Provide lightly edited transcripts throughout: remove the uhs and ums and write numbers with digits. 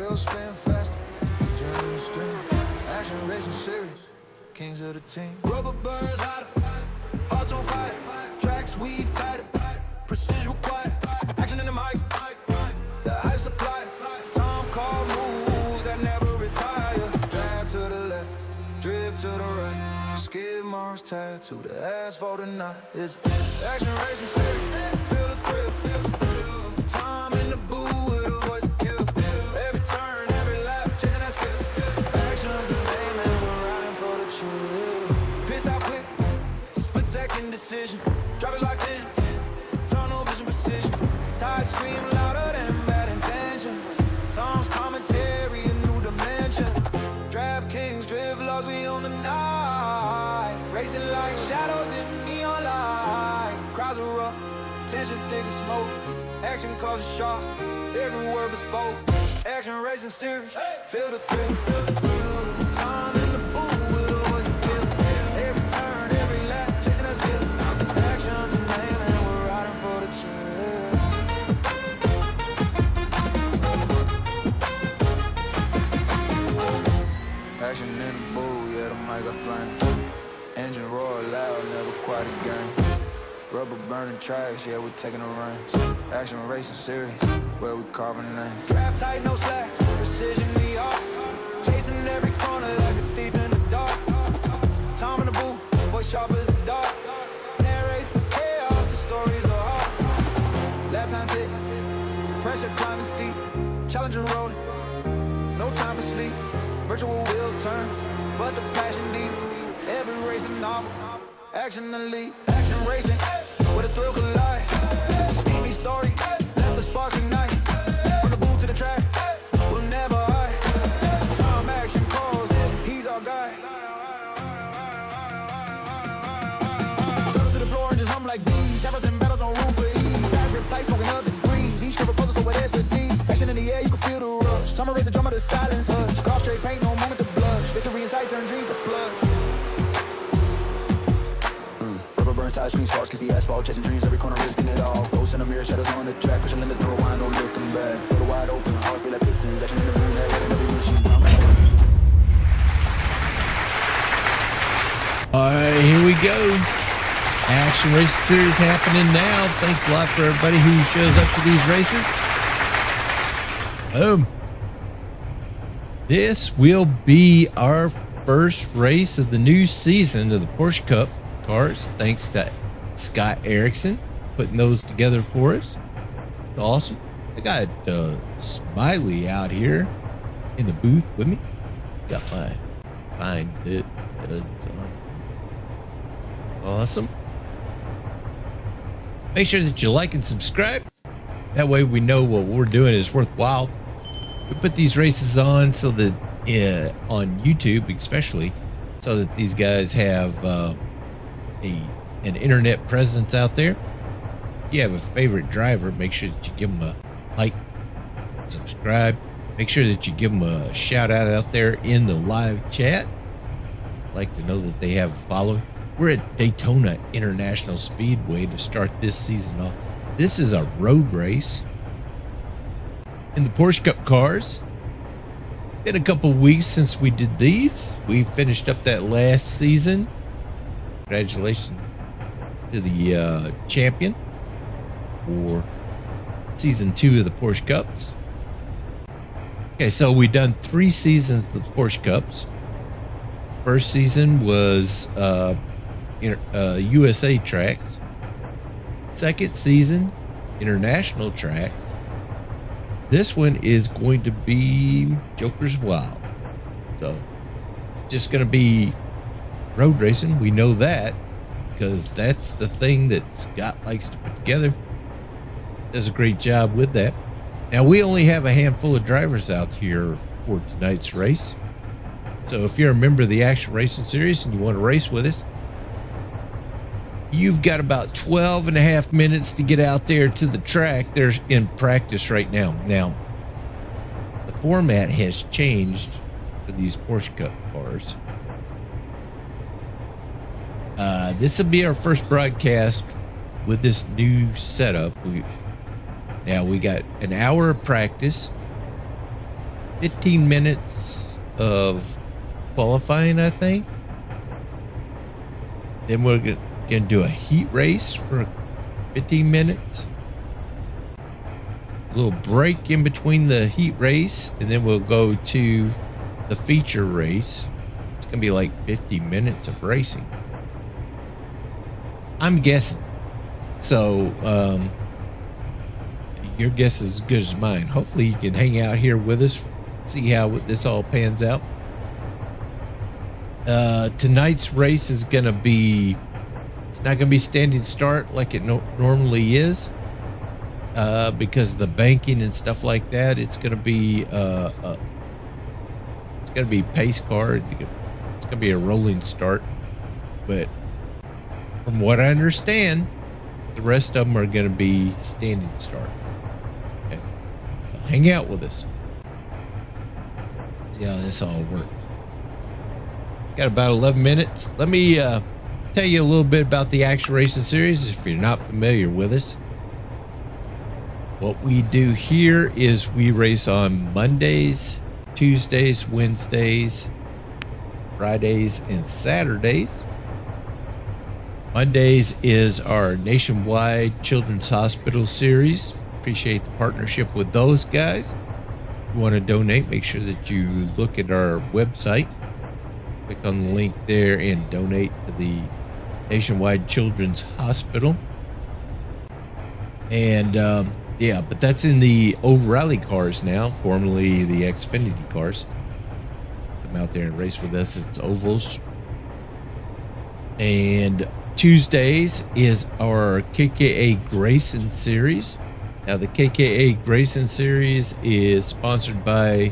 Wheels spin faster, join the stream. Action racing series, kings of the team. Rubber burns hotter, hearts on fire. Tracks weave tighter, precision required. Action in the mic, the hype supply. Tom call moves that never retire. Drive to the left, drift to the right. Skid marks tied to the asphalt tonight. It's action racing series, feel the thrill. Tom in the booth with a voice to kill. Every turn, every lap, chasing that skill. Action's the name and we're riding for the chill. Pissed out quick, split second decision. Drive it locked in, tunnel vision precision. Tires scream louder than bad intentions. Tom's commentary, a new dimension. DraftKings, drift laws, we on the night. Racing like shadows in neon light. Crowds erupt, tension thick as smoke. Action causes shock, every word bespoke. Action racing series, feel the thrill. Time in the booth with a voice to kill. Every turn, every lap, chasing that skill. Action's the name and we're riding for the chill. Action in the booth, yeah, the mic got flame. Engine roar loud, never quite a game. Rubber burning tracks, yeah, we're taking the reins. Action racing series, where we carving names. Draft tight, no slack, precision the art. Chasing every corner like a thief in the dark. Tom in the booth, voice sharp as a dart. Narrates the chaos, the stories are hard. Lap time tick, pressure climbing steep. Challenger rolling, no time for sleep. Virtual wheels turn, but the passion deep. Every race a novel, action the lead. Action racing, where the thrill collide. Steamy story, let the spark ignite. From the booth to the track, we'll never hide. Time action calls it, he's our guy. Throw to the floor and just hum like bees. Shadows and battles on room for ease. Ties grip tight, smoking up degrees. Each curve proposal so it adds fatigue. Action in the air, you can feel the rush. Time to raise the drum of the silence hush. Car straight paint, no moment to blush. Victory in sight, turn dreams to plug. Burns, tires, screen sparks, kiss the asphalt, chasing dreams, every corner risking it all. Ghosts in the mirror, shadows on the track, pushing limits, no rewind, no looking back. Put a wide open, hearts be like pistons, action in the moon, that red, every machine. Alright, here we go. Action Racing Series happening now. Thanks a lot for everybody who shows up to these races. Boom. This will be our first race of the new season of the Porsche Cup cars, thanks to Scott Erickson putting those together for us. It's awesome. I got Smiley out here in the booth with me. Got my fine duds on. Awesome. Make sure that you like and subscribe. That way we know what we're doing is worthwhile. We put these races on so that on YouTube especially, so that these guys have an internet presence out there. If you have a favorite driver, make sure that you give them a like, subscribe. Make sure that you give them a shout out there in the live chat. I'd like to know that they have a following. We're at Daytona International Speedway to start this season off. This is a road race in the Porsche Cup cars. Been a couple weeks since we did these. We finished up that last season. Congratulations to the champion for season 2 of the Porsche Cups. Okay, so we've done 3 seasons of the Porsche Cups. First season was USA tracks. Second season, international tracks. This one is going to be Joker's Wild. So it's just going to be road racing. We know that because that's the thing that Scott likes to put together. Does a great job with that. Now we only have a handful of drivers out here for tonight's race. So if you're a member of the Action Racing Series and you want to race with us, you've got about 12 and a half minutes to get out there to the track. They're in practice right now. Now, the format has changed for these Porsche Cup cars. This will be our first broadcast with this new setup. Now we got an hour of practice, 15 minutes of qualifying, I think. Then we're gonna do a heat race for 15 minutes. A little break in between the heat race, and then we'll go to the feature race. It's gonna be like 50 minutes of racing, I'm guessing. So your guess is as good as mine. Hopefully you can hang out here with us, see how this all pans out. Tonight's race is gonna be, it's not gonna be standing start like it normally is, because of the banking and stuff like that. It's gonna be pace car. It's gonna be a rolling start. But from what I understand, the rest of them are gonna be standing start. Okay, so hang out with us. See how this all works. Got about 11 minutes. Let me tell you a little bit about the Action Racing Series if you're not familiar with us. What we do here is we race on Mondays, Tuesdays, Wednesdays, Fridays, and Saturdays. Mondays is our nationwide Children's Hospital Series. Appreciate the partnership with those guys. If you want to donate, make sure that you look at our website. Click on the link there and donate to the Nationwide Children's Hospital. And yeah, but that's in the O'Reilly cars now, formerly the Xfinity cars. Come out there and race with us. It's ovals. And Tuesdays is our KKA Grayson Series. Now the KKA Grayson Series is sponsored by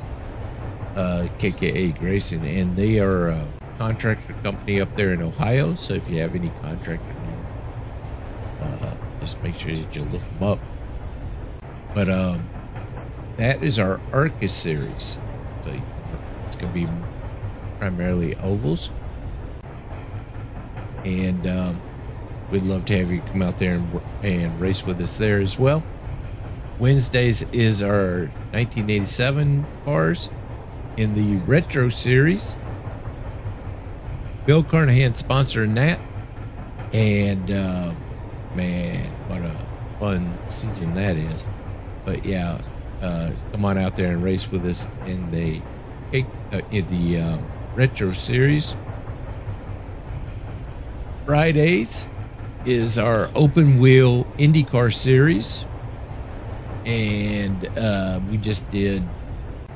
KKA Grayson, and they are a contractor company up there in Ohio. So if you have any contractor needs, just make sure that you look them up. But that is our Arcus series. So it's going to be primarily ovals, and we'd love to have you come out there and race with us there as well. Wednesdays is our 1987 cars in the Retro Series. Bill Carnahan sponsoring that, and man, what a fun season that is. But yeah, come on out there and race with us in the Retro Series. Fridays is our open wheel IndyCar series, and we just did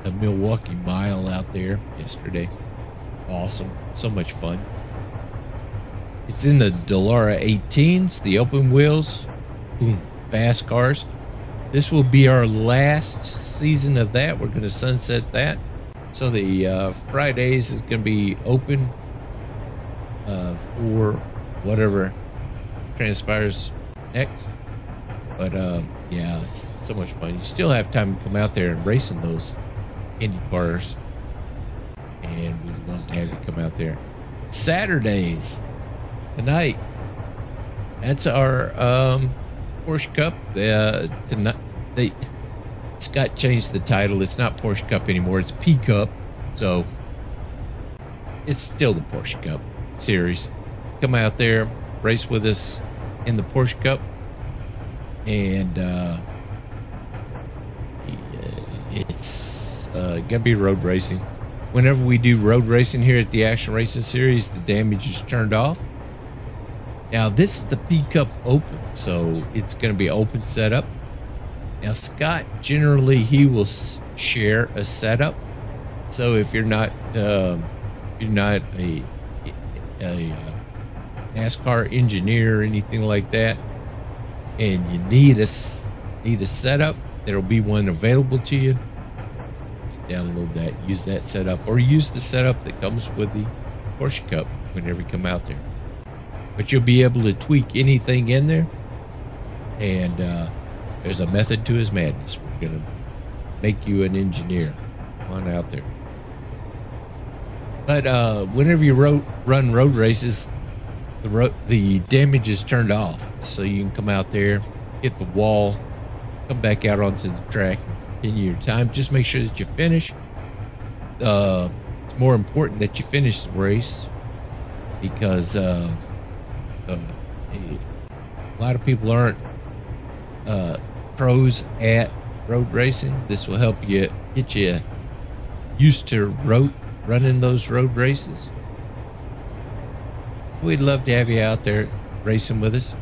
the Milwaukee Mile out there yesterday. Awesome, so much fun. It's in the Dallara 18s, the open wheels, fast cars. This will be our last season of that. We're going to sunset that. So the Fridays is going to be open for whatever transpires next. But yeah, it's so much fun. You still have time to come out there and race in those Indy cars, and we'd love to have you come out there. Saturdays tonight, that's our Porsche Cup. Scott changed the title. It's not Porsche Cup anymore. It's P Cup. So it's still the Porsche Cup series. Come out there, race with us in the Porsche Cup, and it's gonna be road racing. Whenever we do road racing here at the Action Racing Series, the damage is turned off. Now this is the P Cup Open, so it's going to be open setup. Now Scott, generally he will share a setup. So if you're not a NASCAR engineer or anything like that, and you need a setup, there'll be one available to you. Download that, use that setup, or use the setup that comes with the Porsche Cup whenever you come out there. But you'll be able to tweak anything in there, and there's a method to his madness. We're gonna make you an engineer. Come on out there. But whenever you run road races, the damage is turned off, so you can come out there, hit the wall, come back out onto the track, and continue your time. Just make sure that you finish. it's more important that you finish the race because a lot of people aren't pros at road racing. This will help you get you used to running those road races. We'd love to have you out there racing with us.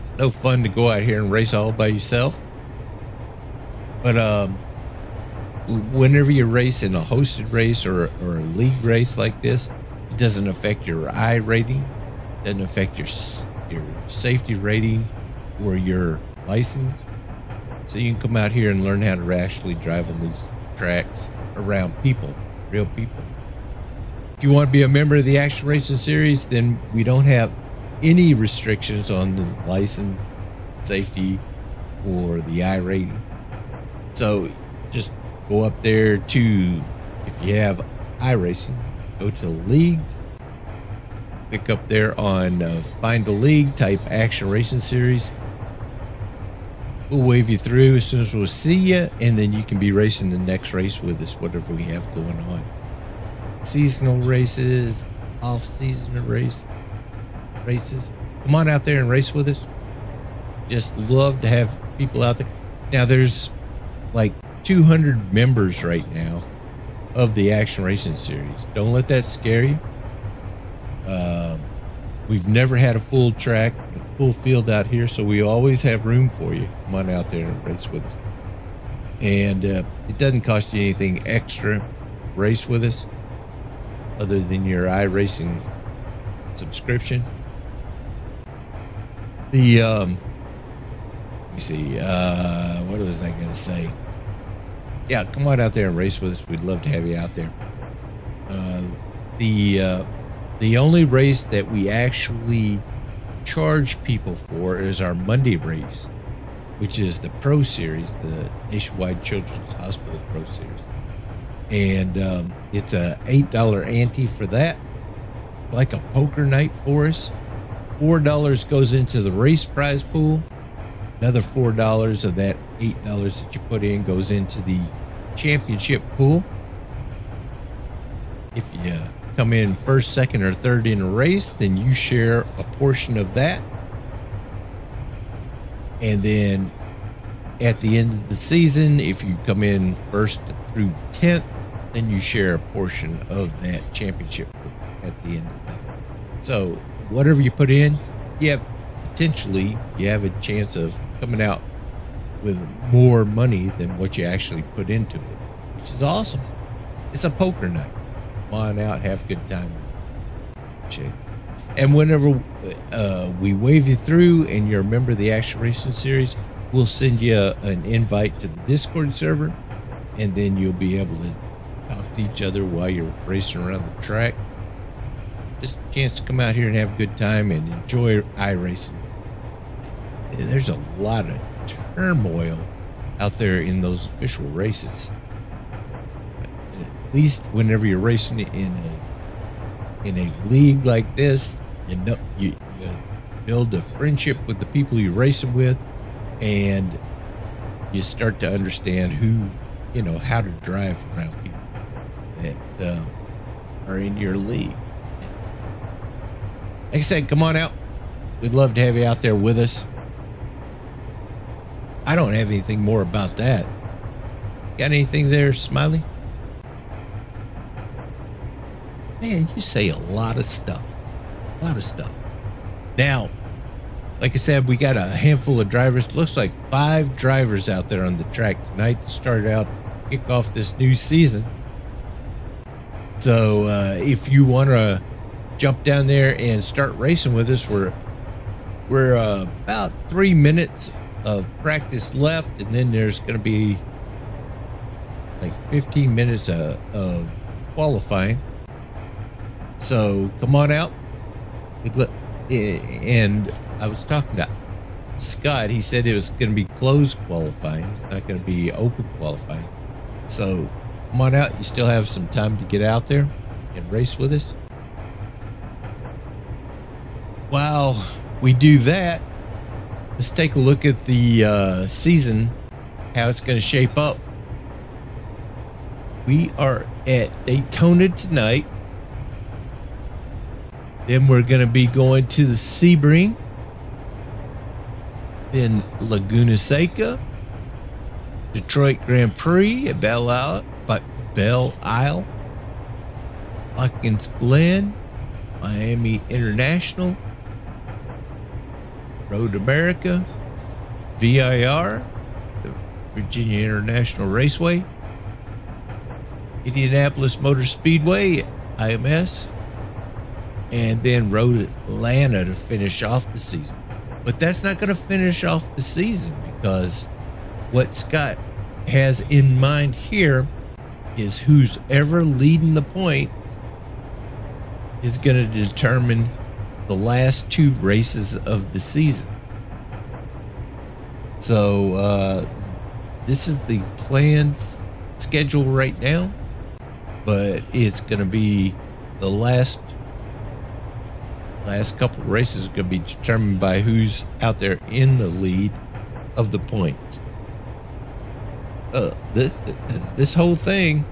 It's no fun to go out here and race all by yourself. But whenever you race in a hosted race or a league race like this, it doesn't affect your I rating, doesn't affect your safety rating or your license. So you can come out here and learn how to actually drive on these tracks around people, real people. If you want to be a member of the Action Racing Series, then we don't have any restrictions on the license, safety, or the I rating. So just go up there to, if you have iRacing, go to leagues, click up there on find a league, type Action Racing Series. We'll wave you through as soon as we'll see you, and then you can be racing the next race with us, whatever we have going on. Seasonal races, off-season races. Come on out there and race with us. Just love to have people out there. Now there's like 200 members right now of the Action Racing Series. Don't let that scare you. We've never had a full track, a full field out here, so we always have room for you. Come on out there and race with us. And it doesn't cost you anything extra to race with us other than your iRacing subscription. Let me see, what was I going to say? Yeah, come on out there and race with us. We'd love to have you out there. The only race that we actually charge people for is our Monday race, which is the Pro Series, the Nationwide Children's Hospital Pro Series. And it's a $8 ante for that, like a poker night for us. $4 goes into the race prize pool. Another $4 of that $8 that you put in goes into the championship pool. If you come in first, second, or third in a race, then you share a portion of that. And then at the end of the season, if you come in first through 10th, then you share a portion of that championship pool at the end of that. So whatever you put in, you have a chance of coming out with more money than what you actually put into it, which is awesome. It's a poker night. Come on out, have a good time. And whenever we wave you through and you're a member of the Action Racing Series, we'll send you an invite to the Discord server, and then you'll be able to talk to each other while you're racing around the track. Just a chance to come out here and have a good time and enjoy iRacing. There's a lot of turmoil out there in those official races. At least whenever you're racing in a league like this, you build a friendship with the people you're racing with, and you start to understand how to drive around people that are in your league. Like I said, come on out. We'd love to have you out there with us. I don't have anything more about that. Got anything there, Smiley? Man, you say a lot of stuff. A lot of stuff. Now, like I said, we got a handful of drivers. Looks like 5 drivers out there on the track tonight to start out, kick off this new season. So if you want to jump down there and start racing with us, we're about 3 minutes of practice left, and then there's going to be like 15 minutes of qualifying. So come on out. And I was talking to Scott. He said it was going to be closed qualifying. It's not going to be open qualifying. So come on out. You still have some time to get out there and race with us. While we do that, let's take a look at the season, how it's going to shape up. We are at Daytona tonight. Then we're going to be going to the Sebring. Then Laguna Seca. Detroit Grand Prix at Belle Isle. Watkins Glen. Miami International. Road America. VIR. The Virginia International Raceway. Indianapolis Motor Speedway, IMS, and then Road Atlanta to finish off the season. But that's not going to finish off the season, because what Scott has in mind here is who's ever leading the points is going to determine the last 2 races of the season. So this is the planned schedule right now. But it's going to be the last couple of races are going to be determined by who's out there in the lead of the points. This whole thing,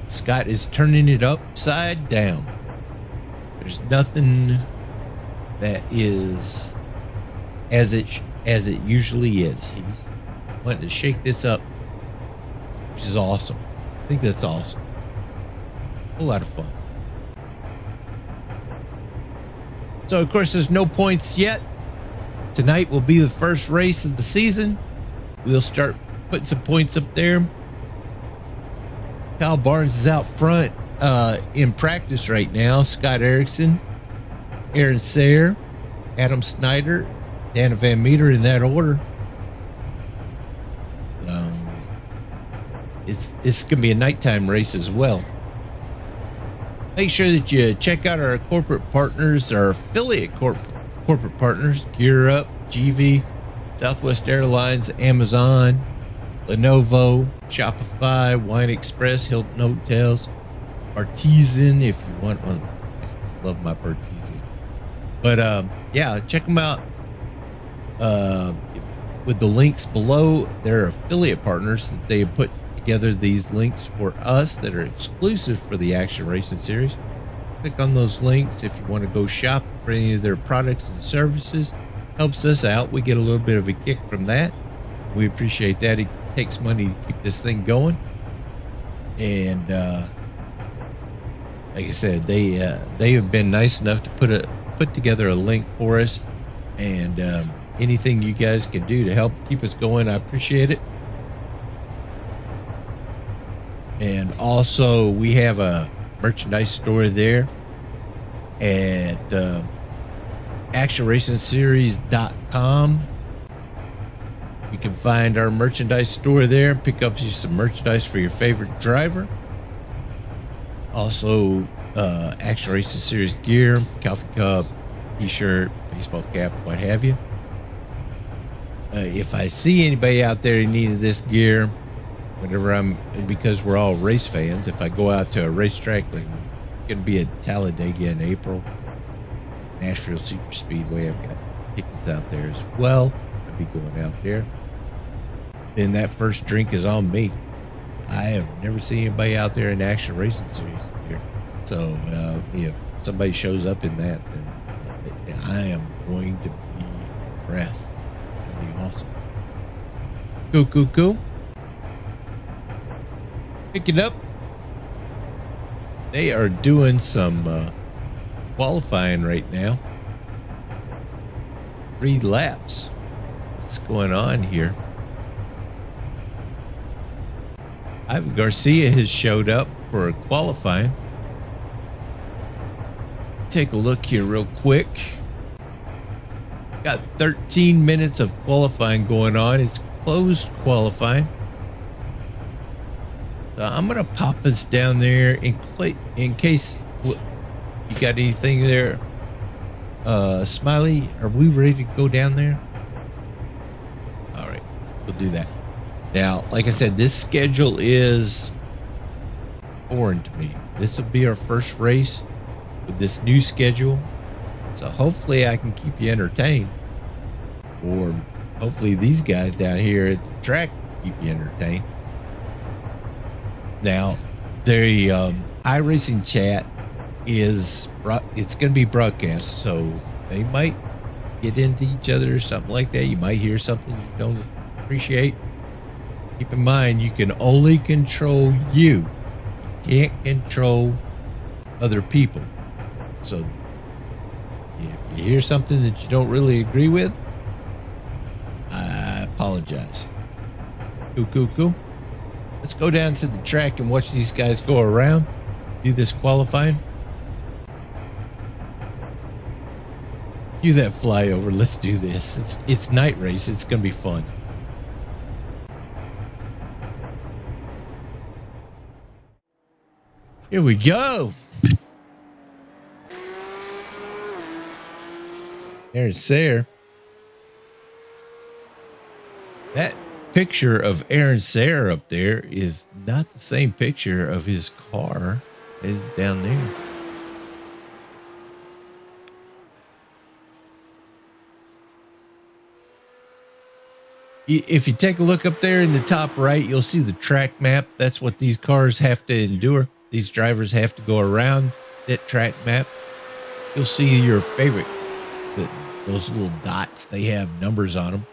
Scott is turning it upside down. There's nothing that is as it usually is. He's wanting to shake this up, which is awesome. I think that's awesome. A lot of fun. So, of course, there's no points yet. Tonight will be the first race of the season. We'll start putting some points up there. Kyle Barnes is out front in practice right now. Scott Erickson, Aaron Sayre, Adam Snyder, Dana Van Meter, in that order. It's going to be a nighttime race as well. Make sure that you check out our corporate partners, our affiliate corporate partners: Gear Up, GV, Southwest Airlines, Amazon, Lenovo, Shopify, Wine Express, Hilton Hotels, Artisan, if you want one. I love my Artisan. But yeah, check them out with the links below. They're affiliate partners that they have put together these links for us that are exclusive for the Action Racing Series. Click on those links if you want to go shop for any of their products and services. Helps us out. We get a little bit of a kick from that. We appreciate that. It takes money to keep this thing going. And like I said, they have been nice enough to put together a link for us. And anything you guys can do to help keep us going, I appreciate it. And also, we have a merchandise store there at actionracingseries.com. You can find our merchandise store there and pick up you some merchandise for your favorite driver. Also, Action Racing Series gear, coffee cup, t-shirt, baseball cap, what have you. If I see anybody out there in need of this gear, because we're all race fans, if I go out to a racetrack, like going to be at Talladega in April, Nashville Super Speedway, I've got tickets out there as well. I'll be going out there. Then that first drink is on me. I have never seen anybody out there in Action Racing Series here. So if somebody shows up in that, then I am going to be impressed. That'd be awesome. Cool. Pick it up. They are doing some qualifying right now. 3 laps. What's going on here? Ivan Garcia has showed up for qualifying. Take a look here real quick. Got 13 minutes of qualifying going on. It's closed qualifying. So I'm going to pop us down there in case you got anything there. Smiley, are we ready to go down there? All right, we'll do that. Now, like I said, this schedule is foreign to me. This will be our first race with this new schedule. So hopefully I can keep you entertained. Or hopefully these guys down here at the track keep you entertained. Now, The iRacing chat it's going to be broadcast, so they might get into each other or something like that. You might hear something you don't appreciate. Keep in mind, you can only control you. You can't control other people. So if you hear something that you don't really agree with, I apologize. Cool. Let's go down to the track and watch these guys go around, do this qualifying. Do that flyover. Let's do this. It's night race. It's going to be fun. Here we go. There's Sayre. That picture of Aaron Sayre up there is not the same picture of his car as down there. If you take a look up there in the top right, you'll see the track map. That's what these cars have to endure. These drivers have to go around that track map. You'll see your favorite, those little dots. They have numbers on them.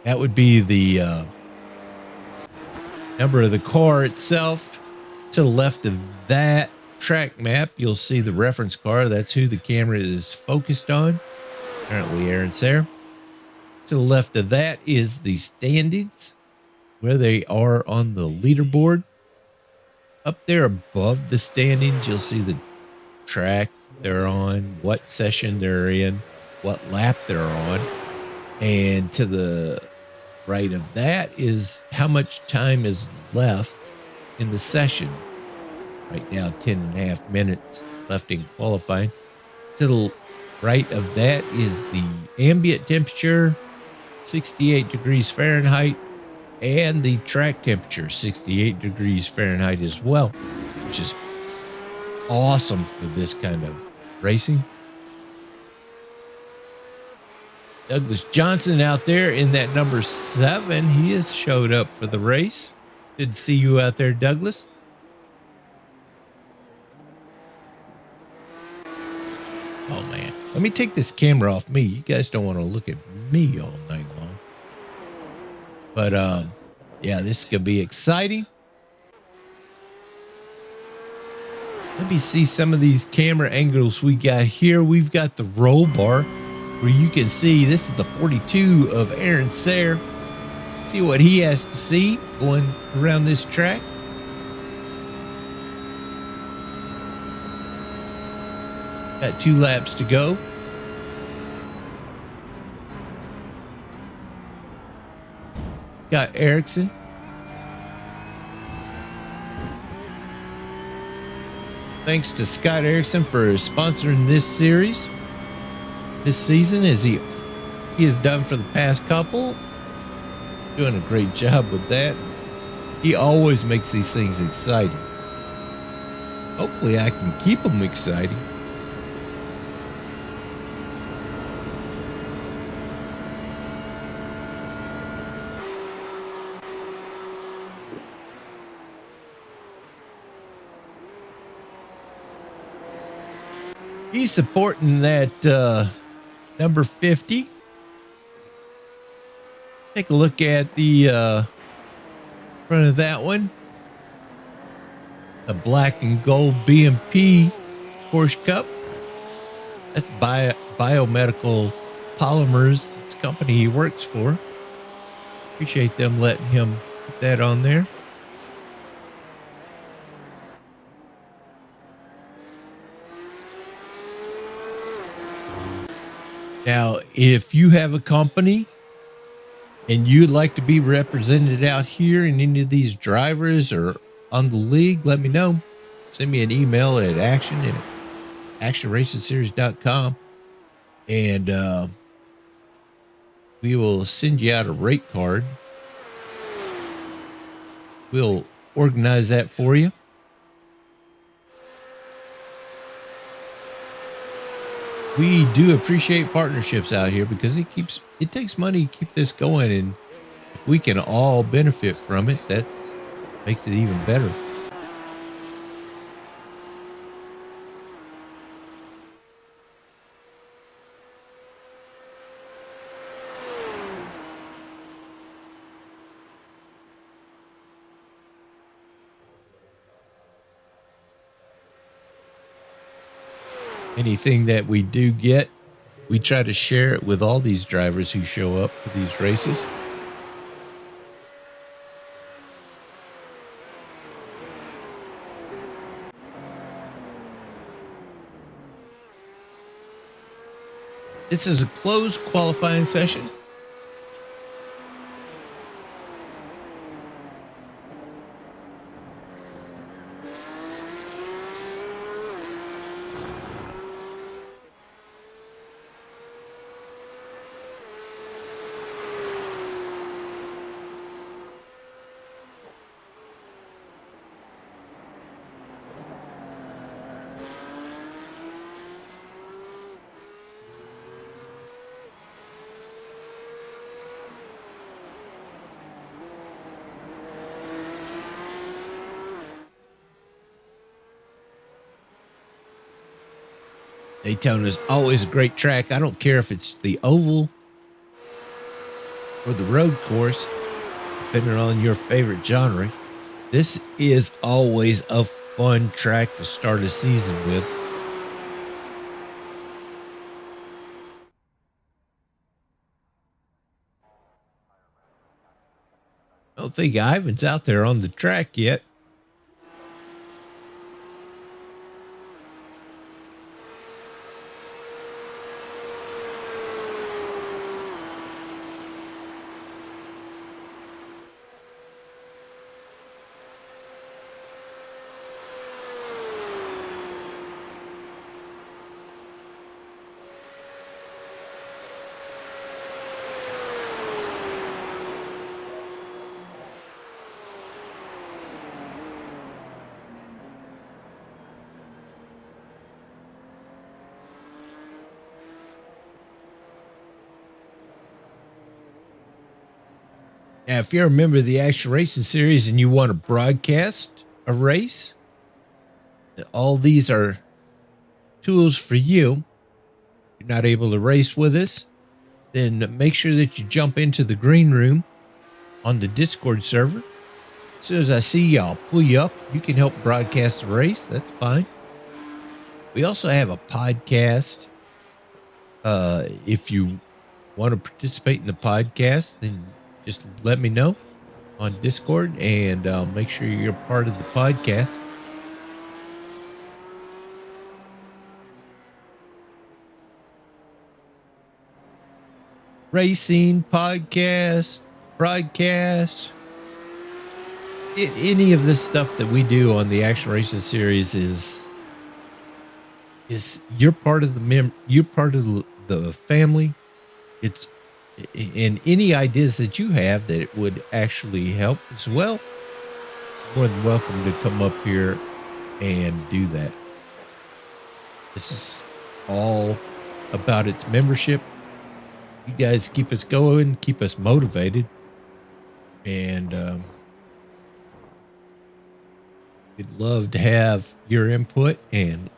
That would be the number of the car itself. To the left of that track map, you'll see the reference car. That's who the camera is focused on. Apparently Aaron Sayre. To the left of that is the standings, where they are on the leaderboard. Up there above the standings, you'll see the track they're on, what session they're in, what lap they're on. And to the right of that is how much time is left in the session. Right now, 10.5 minutes left in qualifying. To the right of that is the ambient temperature, 68 degrees Fahrenheit, and the track temperature, 68 degrees Fahrenheit as well, which is awesome for this kind of racing. Douglas Johnson out there in that number 7. He has showed up for the race. Good to see you out there, Douglas. Oh, man. Let me take this camera off me. You guys don't want to look at me all night long. But, yeah, this is going to be exciting. Let me see some of these camera angles we got here. We've got the roll bar where you can see this is the 42 of Aaron Sayre. See what he has to see going around this track. Got 2 laps to go. Got Ericsson. Thanks to Scott Erickson for sponsoring this series, this season, as he has done for the past couple. Doing a great job with that. He always makes these things exciting. Hopefully I can keep them exciting. He's supporting that number 50. Take a look at the front of that one. The black and gold BMP Porsche Cup. That's Biomedical Polymers. It's a company he works for. Appreciate them letting him put that on there. Now, if you have a company and you'd like to be represented out here in any of these drivers or on the league, let me know. Send me an email at actionracingseries.com, and we will send you out a rate card. We'll organize that for you. We do appreciate partnerships out here because it takes money to keep this going, and if we can all benefit from it, that's Makes it even better. Anything that we do get, we try to share it with all these drivers who show up for these races. This is a closed qualifying session. Daytona is always a great track. I don't care if it's the oval or the road course, depending on your favorite genre. This is always a fun track to start a season with. I don't think Ivan's out there on the track yet. Now, if you're a member of the Action Racing Series and you want to broadcast a race, all these are tools for you. If you're not able to race with us, then make sure that you jump into the green room on the Discord server. As soon as I see you, I'll pull you up. You can help broadcast the race. That's fine. We also have a podcast. If you want to participate in the podcast, then just let me know on Discord, and I'll make sure you're part of the podcast. Racing, podcast, broadcast, any of this stuff that we do on the Action Racing Series is you're part of you're part of the family. It's and any ideas that you have that it would actually help as well, more than welcome to come up here and do that. This is all about its membership. You guys keep us going, keep us motivated, and we'd love to have your input and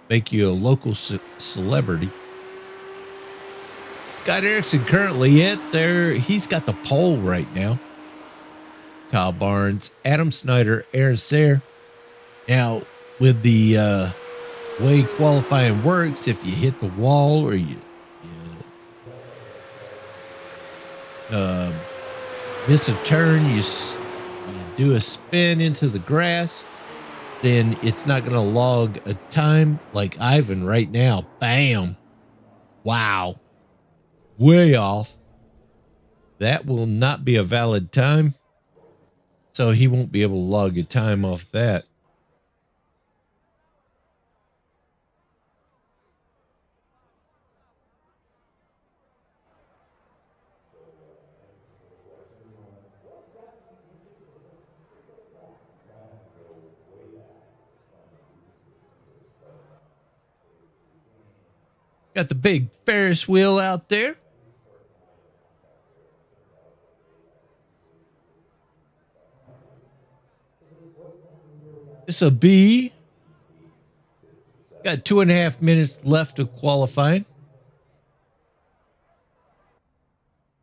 make you a local celebrity. Scott Erickson currently there. He's got the pole right now. Kyle Barnes, Adam Snyder, Aaron Sayre. Now, with the way qualifying works, if you hit the wall or you miss a turn, you do a spin into the grass, then it's not going to log a time like Ivan right now. Bam. Wow. Way off. That will not be a valid time, so he won't be able to log a time off that. Got the big Ferris wheel out there. This will be got 2.5 minutes left of qualifying.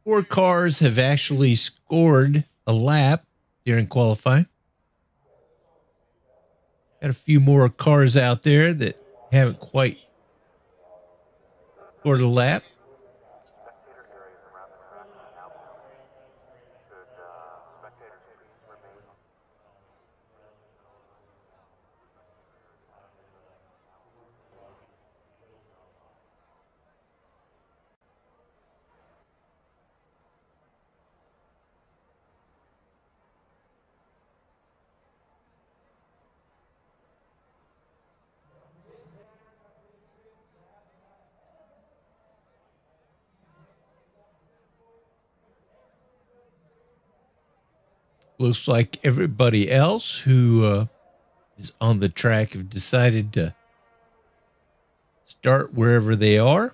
4 cars have actually scored a lap during qualifying. Got a few more cars out there that haven't quite scored a lap. Looks like everybody else who is on the track have decided to start wherever they are.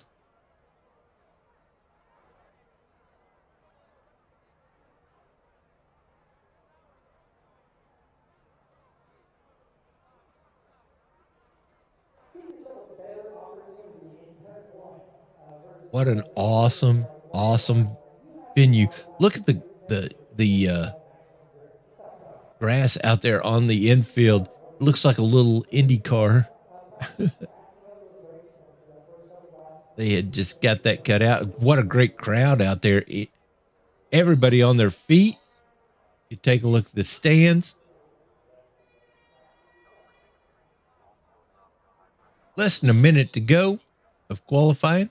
What an awesome venue. Look at the grass out there on the infield. It looks like a little Indy car. They had just got that cut out. What a great crowd out there. Everybody on their feet. You take a look at the stands. Less than a minute to go of qualifying.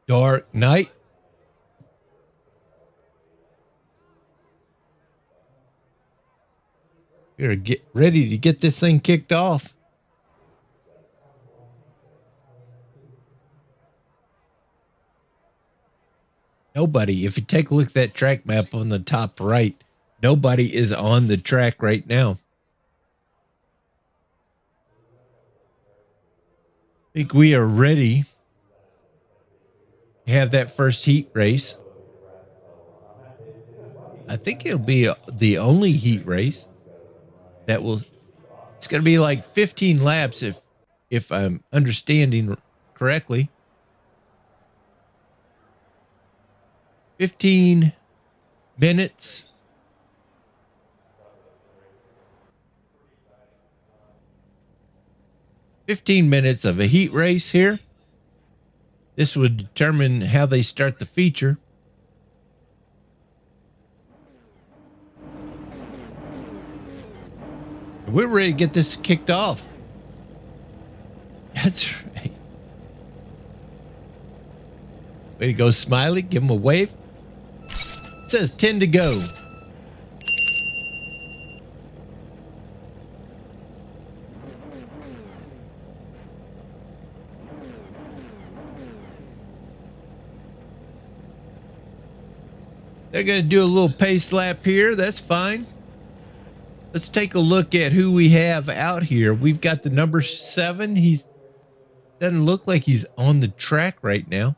Dark night. We're get ready to get this thing kicked off. Nobody, if you take a look at that track map on the top right, nobody is on the track right now. I think we are ready to have that first heat race. I think it'll be the only heat race that will. It's going to be like 15 laps if I'm understanding correctly. 15 minutes. Of a heat race here. This would determine how they start the feature. We're ready to get this kicked off. That's right. Way to go, Smiley. Give him a wave. It says 10 to go. They're going to do a little pace lap here. That's fine. Let's take a look at who we have out here. We've got the number 7. He's doesn't look like he's on the track right now.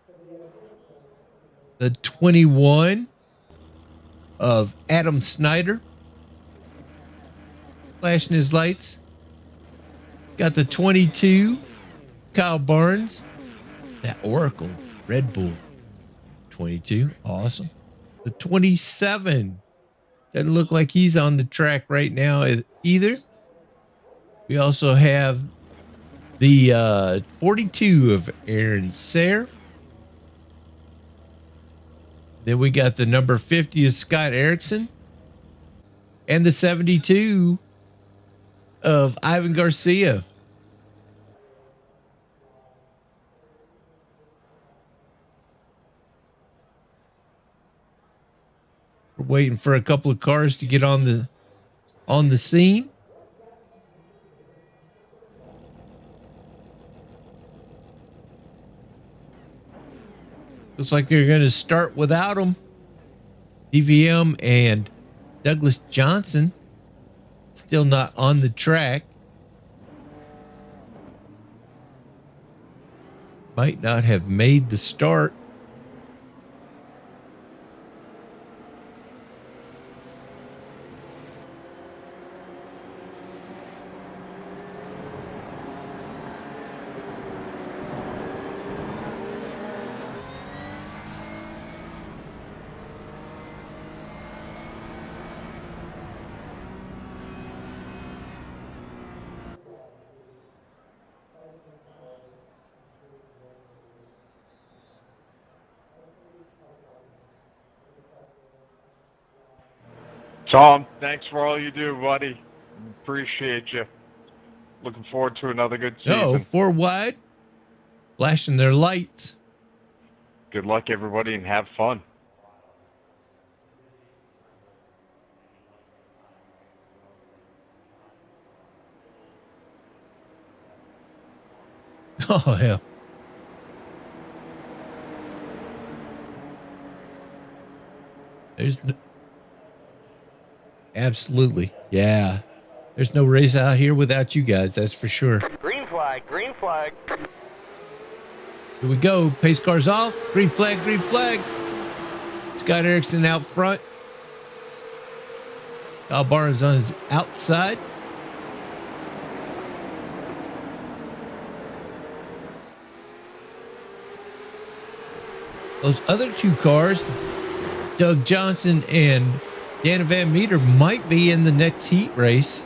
The 21 of Adam Snyder. Flashing his lights. Got the 22, Kyle Barnes. That Oracle, Red Bull. 22, awesome. The 27, doesn't look like he's on the track right now either. We also have the 42 of Aaron Sayre. Then we got the number 50 of Scott Erickson. And the 72 of Ivan Garcia. We're waiting for a couple of cars to get on the scene. Looks like they're going to start without them. DVM and Douglas Johnson Still not on the track. Might not have made the start. Tom, thanks for all you do, buddy. Appreciate you. Looking forward to another good season. Oh, 4 wide. Flashing their lights. Good luck, everybody, and have fun. Oh, hell. There's no... Absolutely. Yeah. There's no race out here without you guys, that's for sure. Green flag, green flag. Here we go. Pace cars off. Green flag, green flag. Scott Erickson out front. Kyle Barnes on his outside. Those other 2 cars, Doug Johnson and Dana Van Meter, might be in the next heat race.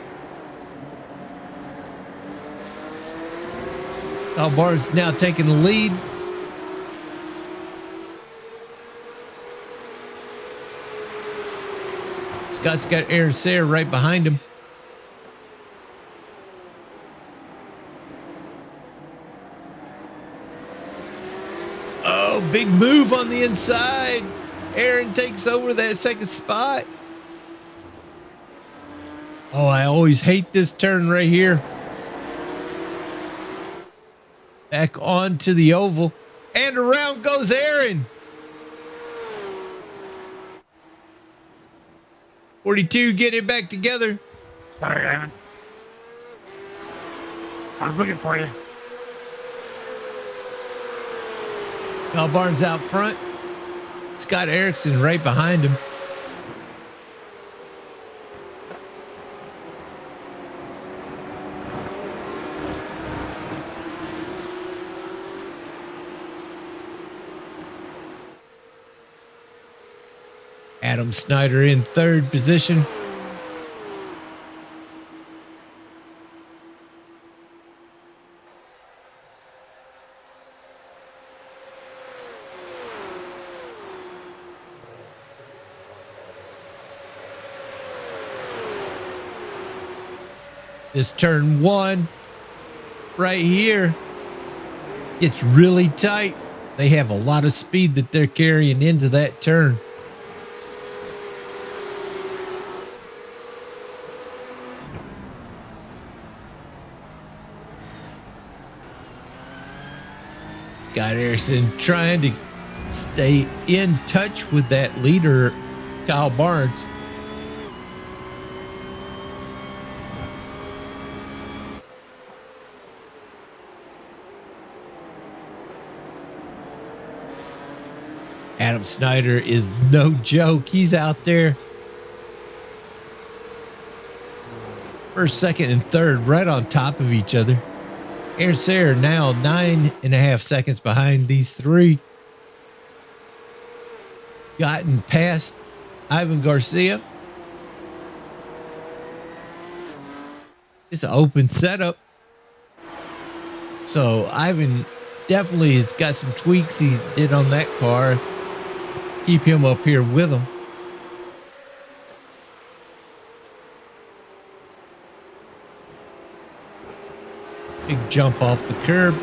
Kyle Barnes now taking the lead. Scott's got Aaron Sayre right behind him. Oh, big move on the inside. Aaron takes over that second spot. Oh, I always hate this turn right here. Back onto the oval. And around goes Aaron. 42 getting it back together. Sorry, Ivan. I was looking for you. Kyle Barnes out front. Scott Erickson right behind him. Adam Snyder in 3rd position. This turn 1 right here gets really tight. They have a lot of speed that they're carrying into that turn. Scott Erickson trying to stay in touch with that leader, Kyle Barnes. Adam Snyder is no joke. He's out there. 1st, 2nd, and 3rd right on top of each other. Aaron Sayre now 9.5 seconds behind these 3. Gotten past Ivan Garcia. It's an open setup. So Ivan definitely has got some tweaks he did on that car. Keep him up here with him. Big jump off the curb.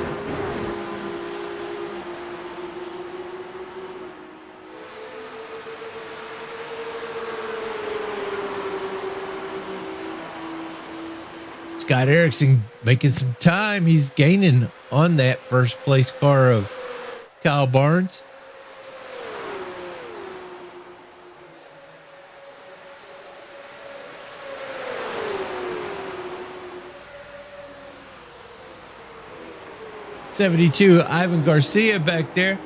Scott Erickson making some time. He's gaining on that 1st place car of Kyle Barnes. 72, Ivan Garcia back there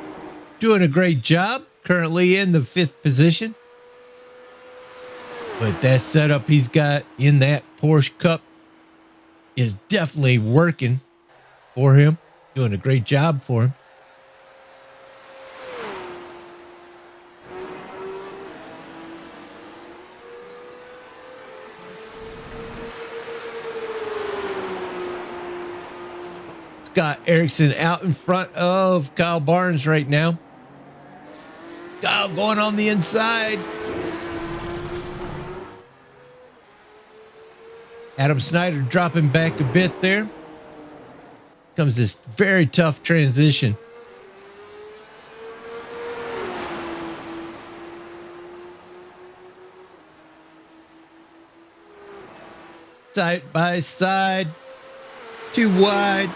doing a great job. Currently in the 5th position. But that setup he's got in that Porsche Cup is definitely working for him. Doing a great job for him. Scott Erickson out in front of Kyle Barnes right now. Kyle going on the inside. Adam Snyder dropping back a bit there. Comes this very tough transition. Side by side. Too wide.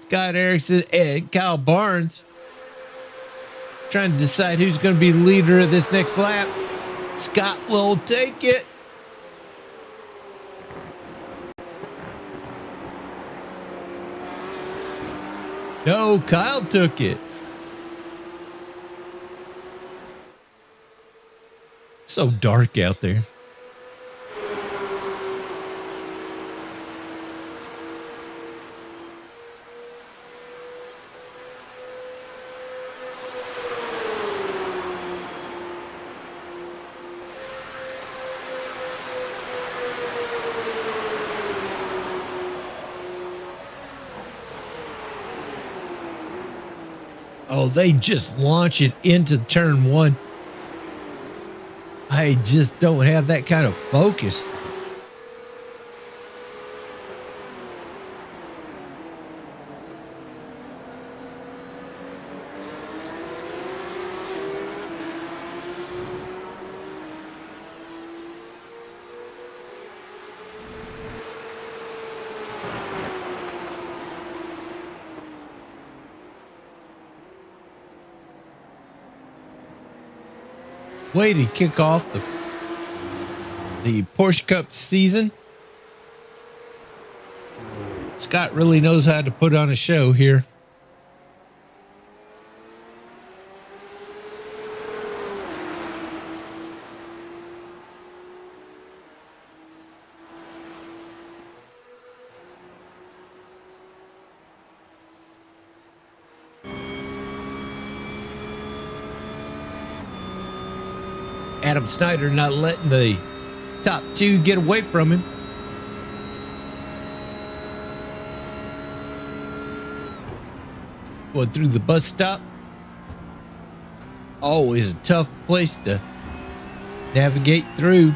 Scott Erickson and Kyle Barnes trying to decide who's going to be the leader of this next lap. Scott will take it. No, Kyle took it. So dark out there. Oh, they just launch it into turn 1. I just don't have that kind of focus. Way to kick off the Porsche Cup season. Scott really knows how to put on a show here. Adam Snyder not letting the top 2 get away from him. Going through the bus stop. Always a tough place to navigate through.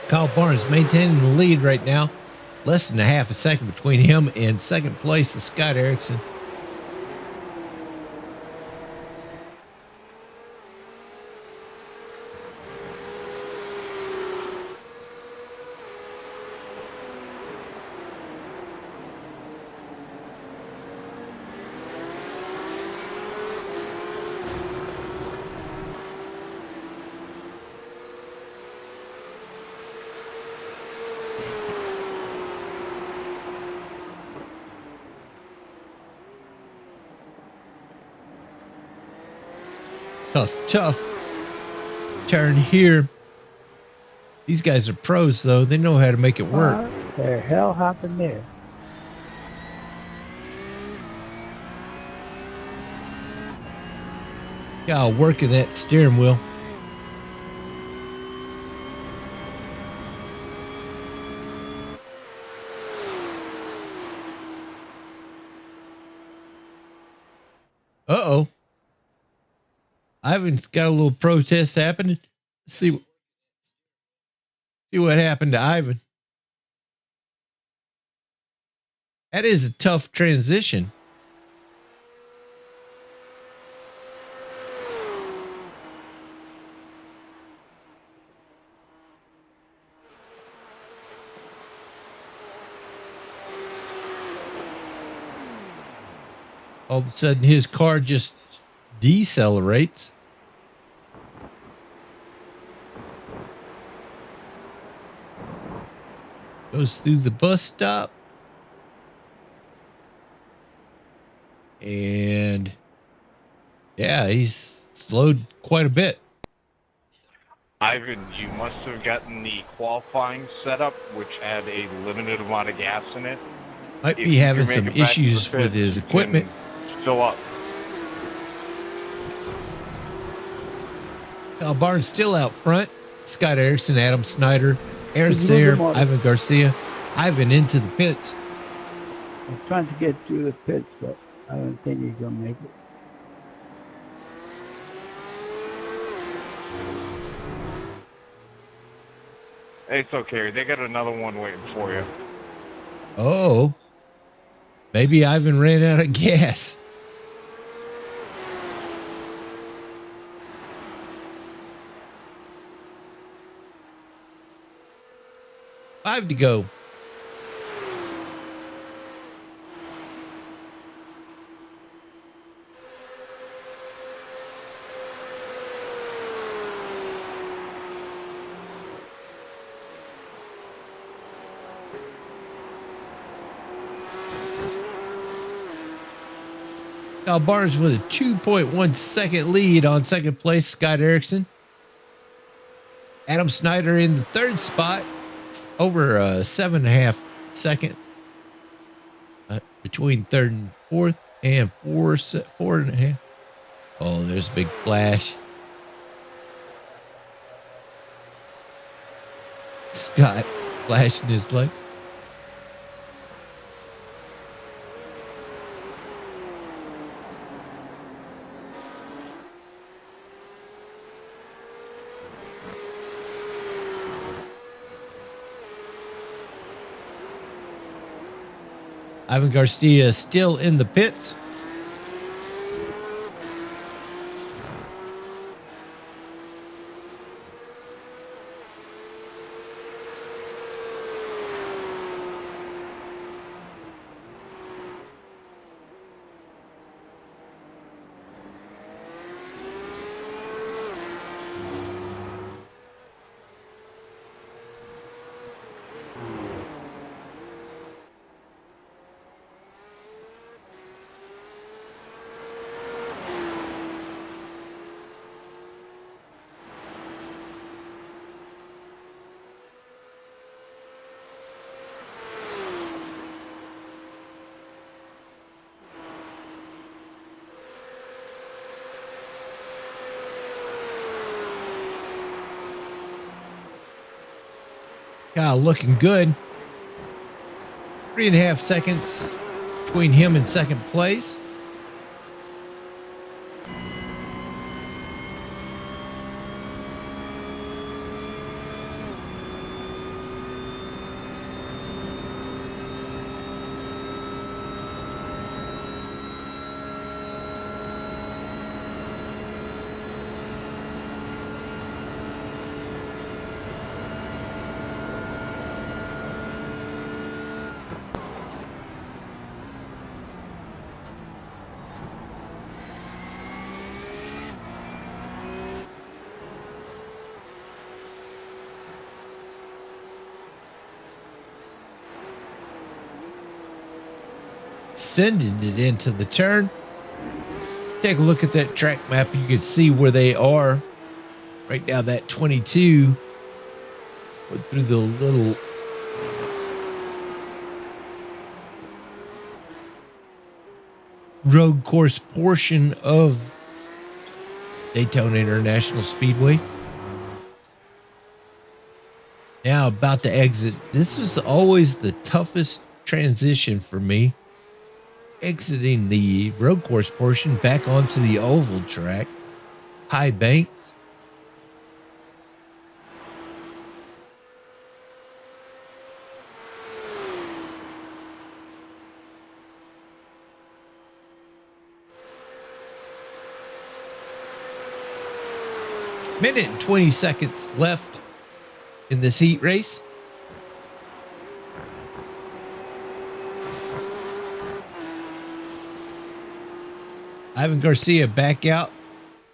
Kyle Barnes maintaining the lead right now. Less than a half a second between him and second place is Scott Erickson. Tough turn here. These guys are pros, though. They know how to make it work. What the hell happened there? Kyle working that steering wheel. Uh-oh. Ivan's got a little protest happening. Let's see what happened to Ivan. That is a tough transition. All of a sudden, his car just decelerates. Goes through the bus stop. And yeah, he's slowed quite a bit. Ivan, you must have gotten the qualifying setup, which had a limited amount of gas in it. Might If be you having can some make it back to the issues with pits, his you can equipment. Fill up. Kyle Barnes still out front. Scott Erickson, Adam Snyder, Aaron Did you Sayre, move them all? Ivan Garcia. Ivan into the pits. I'm trying to get through the pits, but I don't think he's gonna make it. It's okay. They got another one waiting for you. Oh, maybe Ivan ran out of gas. Five to go. Kyle Barnes with a 2.1 second lead on second place. Scott Erickson. Adam Snyder in the third spot. Over 7.5 second between third and fourth, and 4.5. Oh, there's a big flash. Scott flashing his light. Ivan Garcia still in the pits. Kyle looking good. 3.5 seconds between him and second place. Sending it into the turn. Take a look at that track map. You can see where they are. Right now, that 22 went through the little road course portion of Daytona International Speedway. Now about to exit. This was always the toughest transition for me. Exiting the road course portion back onto the oval track. High banks. Minute and 20 seconds left in this heat race. Ivan Garcia back out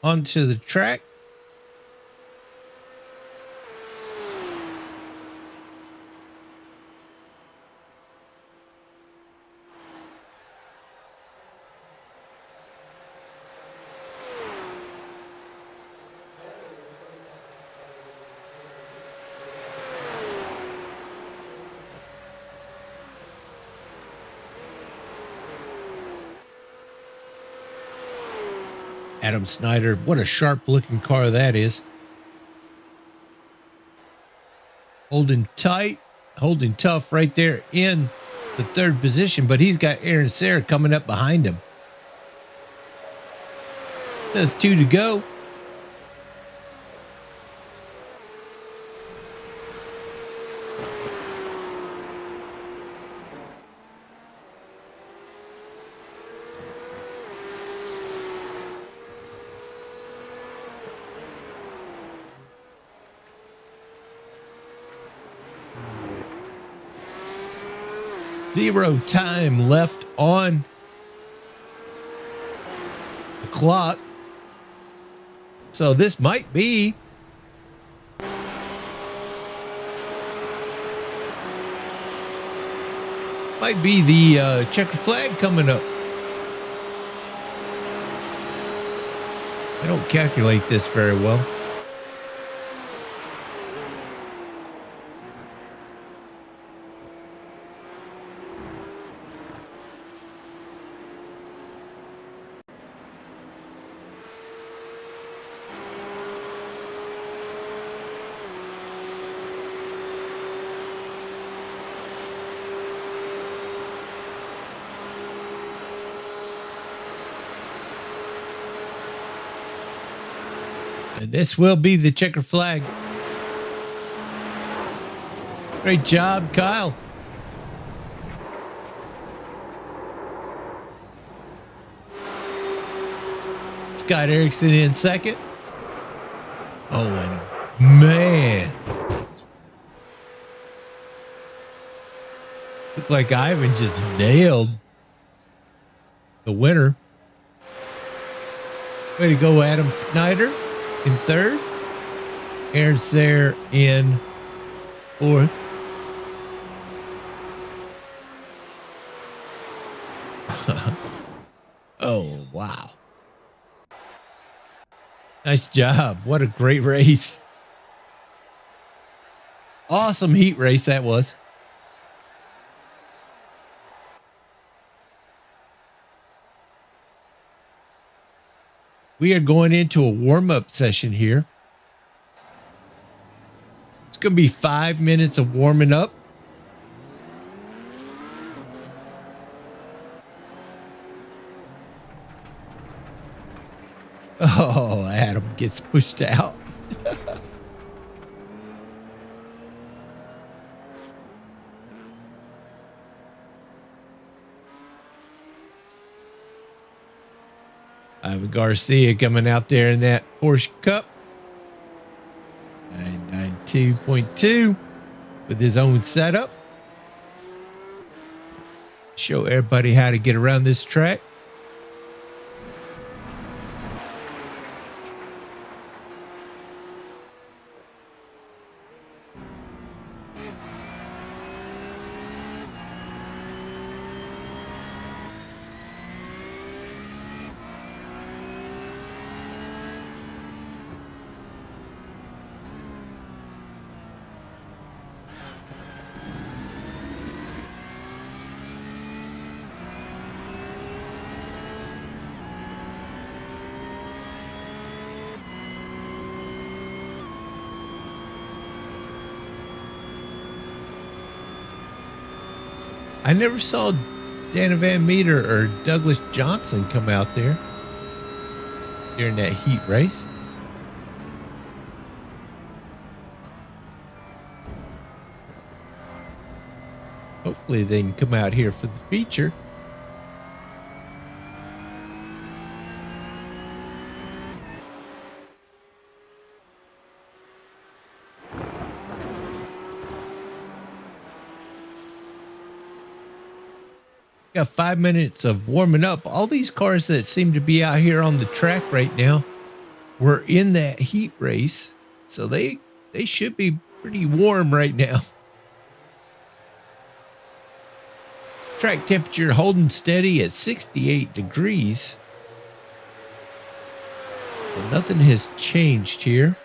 onto the track. Adam Snyder, what a sharp looking car that is. Holding tight, holding tough right there in the third position, but he's got Aaron Serra coming up behind him. Says 2 to go. Zero time left on the clock. So this might be the checker flag coming up. I don't calculate this very well. And this will be the checker flag. Great job, Kyle. Scott Erickson in second. Oh, and man. Looked like Ivan just nailed the winner. Way to go, Adam Snyder in third. Aaron Serra in fourth. Oh, wow. Nice job. What a great race. Awesome heat race that was. We are going into a warm-up session here. It's going to be 5 minutes of warming up. Oh, Adam gets pushed out. Ivan Garcia coming out there in that Porsche Cup. 992.2 with his own setup. Show everybody how to get around this track. I never saw Dana Van Meter or Douglas Johnson come out there during that heat race. Hopefully they can come out here for the feature. Got 5 minutes of warming up. All these cars that seem to be out here on the track right now were in that heat race, so they should be pretty warm right now. Track temperature holding steady at 68 degrees. So nothing has changed here.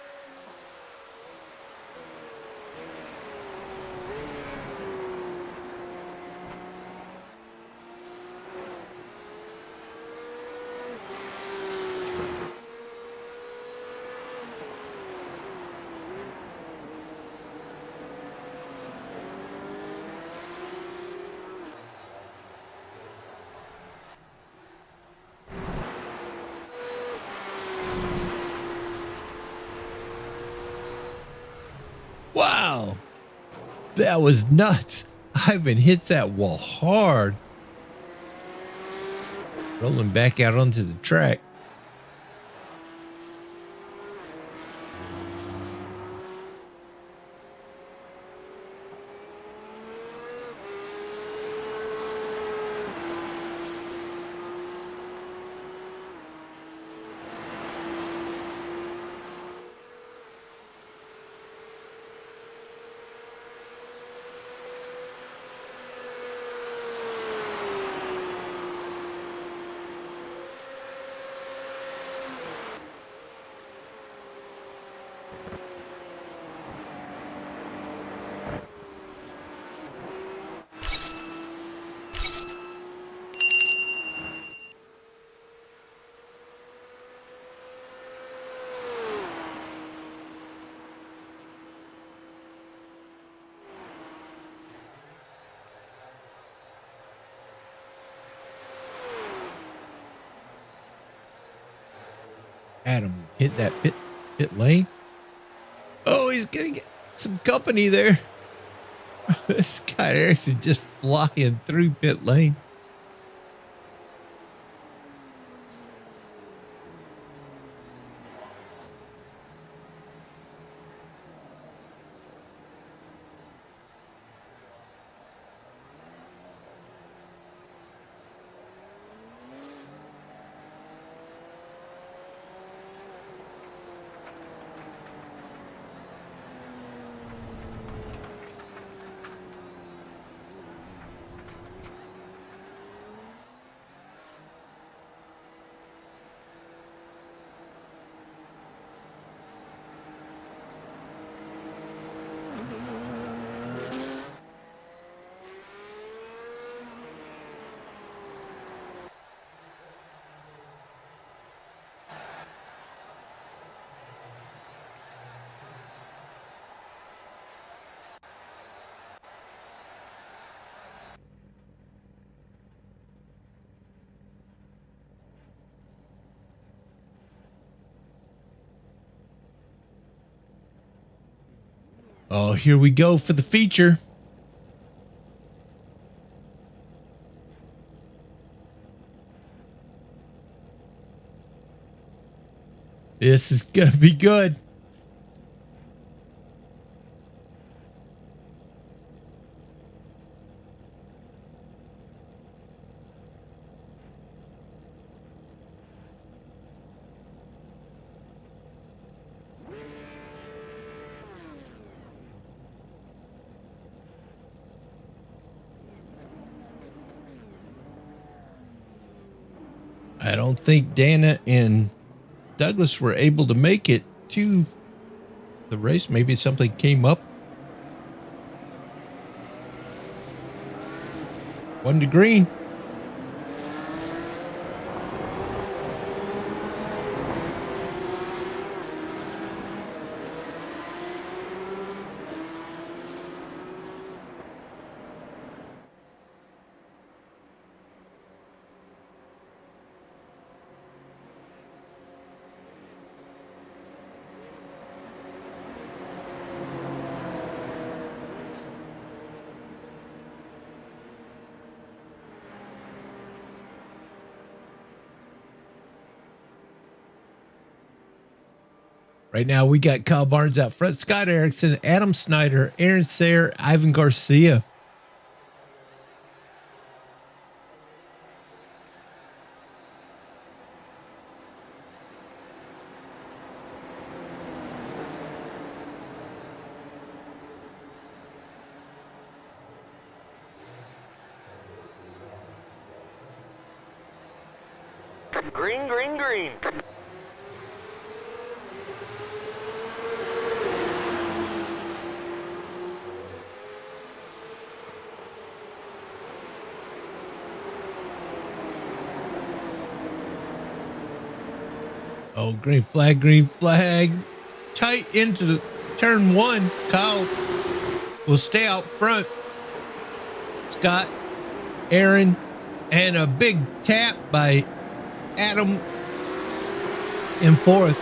Wow, that was nuts. Ivan hits that wall hard. Rolling back out onto the track. Adam hit that pit lane. Oh, he's gonna get some company there. Scott Erickson just flying through pit lane. Oh, here we go for the feature. This is going to be good. I don't think Dana and Douglas were able to make it to the race. Maybe something came up. 1 to green. Right now, we got Kyle Barnes out front, Scott Erickson, Adam Snyder, Aaron Sayre, Ivan Garcia. Green, green, green. Oh, green flag, green flag. Tight into the turn one. Kyle will stay out front. Scott, Aaron, and a big tap by Adam in fourth.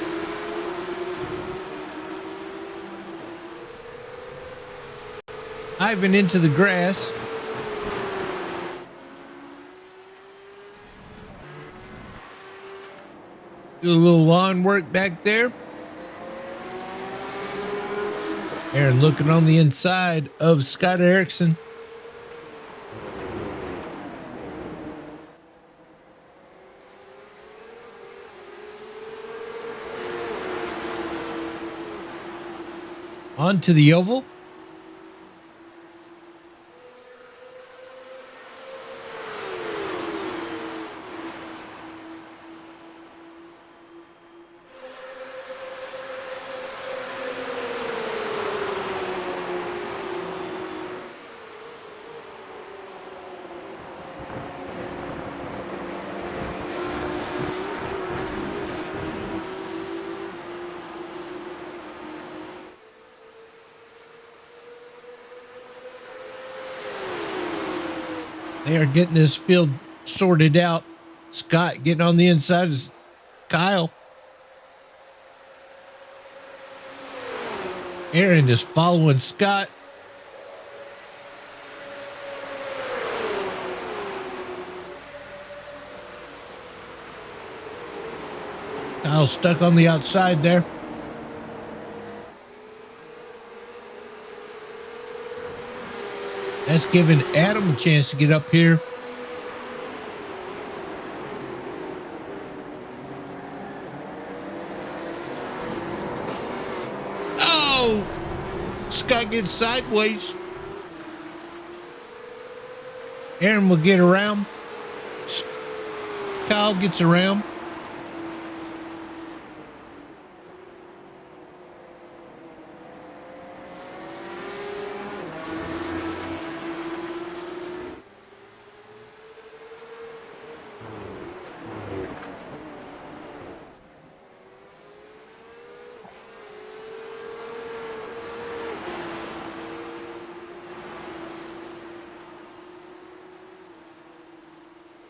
Ivan into the grass. Do a little lawn work back there. Aaron looking on the inside of Scott Erickson. Onto the oval. They are getting this field sorted out. Scott getting on the inside is Kyle. Aaron is following Scott. Kyle stuck on the outside there. That's giving Adam a chance to get up here. Oh! Scott gets sideways. Aaron will get around. Kyle gets around.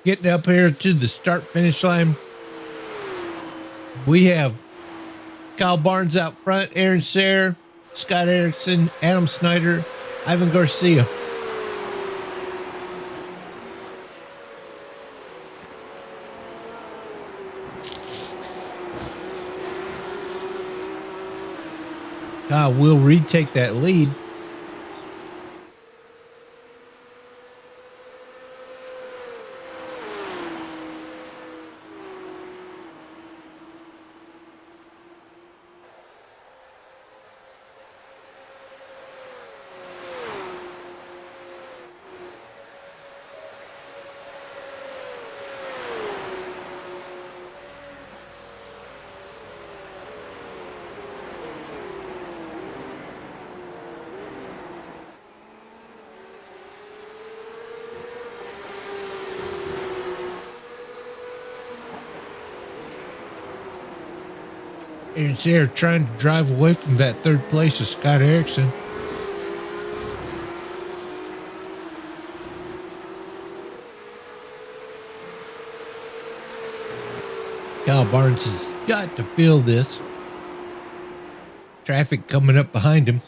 Getting up here to the start-finish line, we have Kyle Barnes out front, Aaron Sayre, Scott Erickson, Adam Snyder, Ivan Garcia. Kyle will retake that lead. Aaron Sayre trying to drive away from that third place of Scott Erickson. Kyle Barnes has got to feel this. Traffic coming up behind him.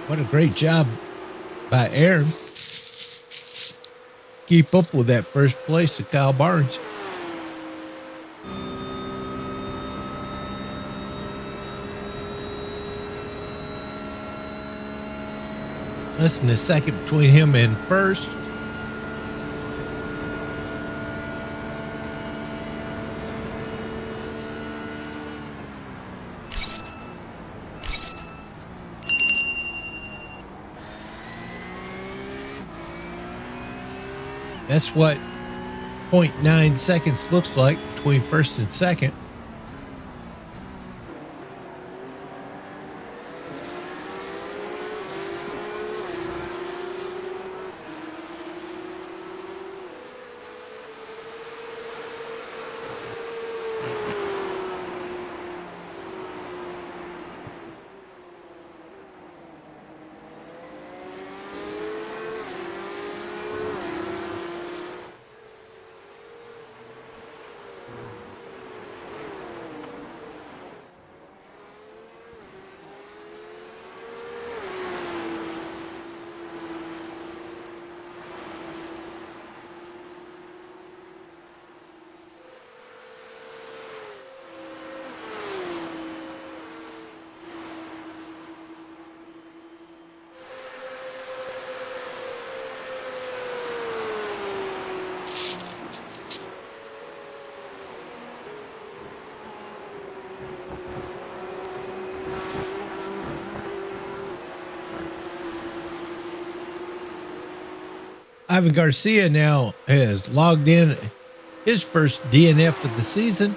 What a great job by Aaron. Keep up with that first place of Kyle Barnes. Less than a second between him and first. That's what 0.9 seconds looks like between first and second. Ivan Garcia now has logged in his first DNF of the season.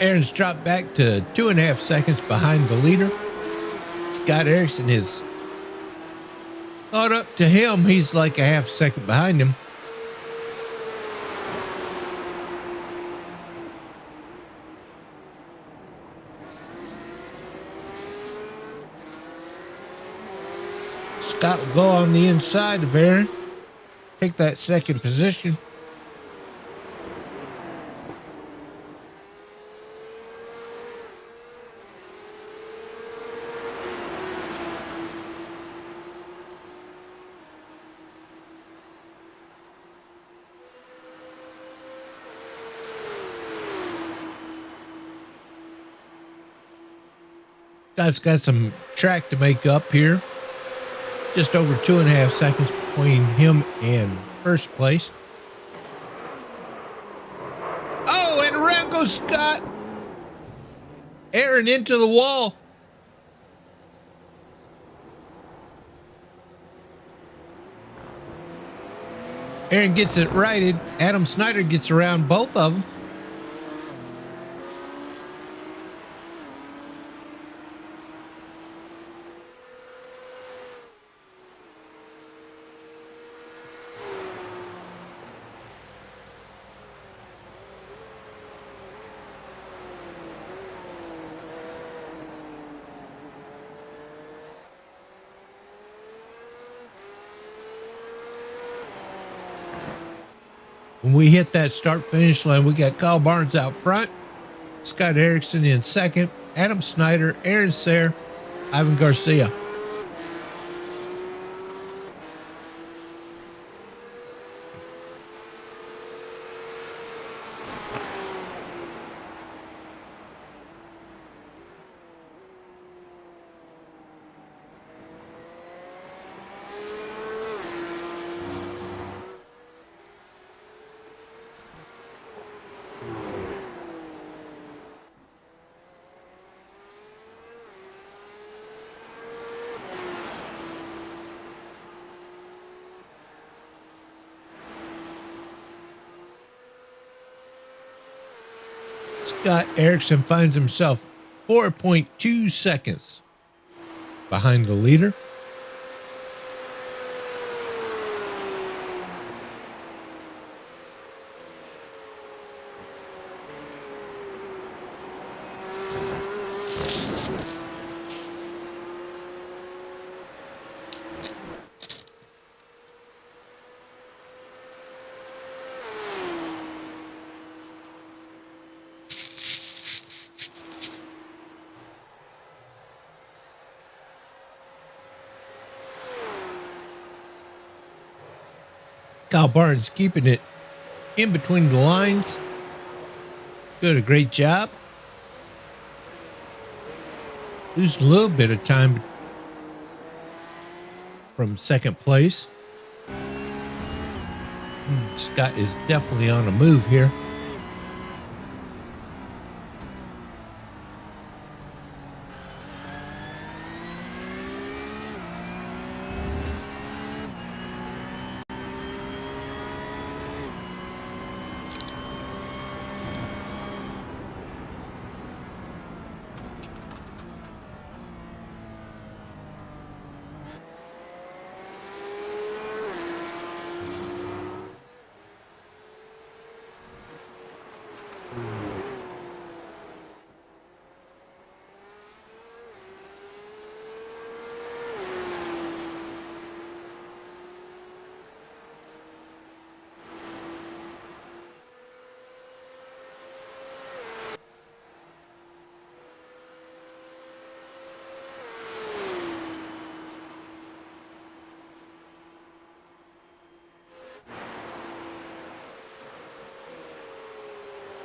Aaron's dropped back to 2.5 seconds behind the leader. Scott Erickson is caught up to him. He's like a half second behind him. Scott will go on the inside of Aaron, take that second position. Scott's got some track to make up here. Just over 2.5 seconds between him and first place. Oh, and around goes Scott. Aaron into the wall. Aaron gets it righted. Adam Snyder gets around both of them. When we hit that start-finish line, we got Kyle Barnes out front, Scott Erickson in second, Adam Snyder, Aaron Sayre, Ivan Garcia. Scott Erickson finds himself 4.2 seconds behind the leader. Kyle Barnes keeping it in between the lines. Doing a great job. Losing a little bit of time from second place. Scott is definitely on the move here.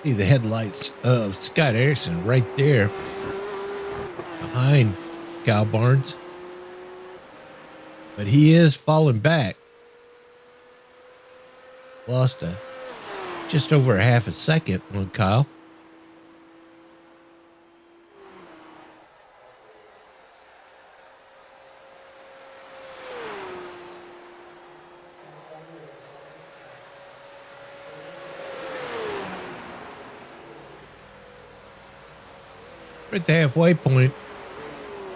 See the headlights of Scott Erickson right there behind Kyle Barnes. But he is falling back. Lost just over a half a second on Kyle. We're at the halfway point,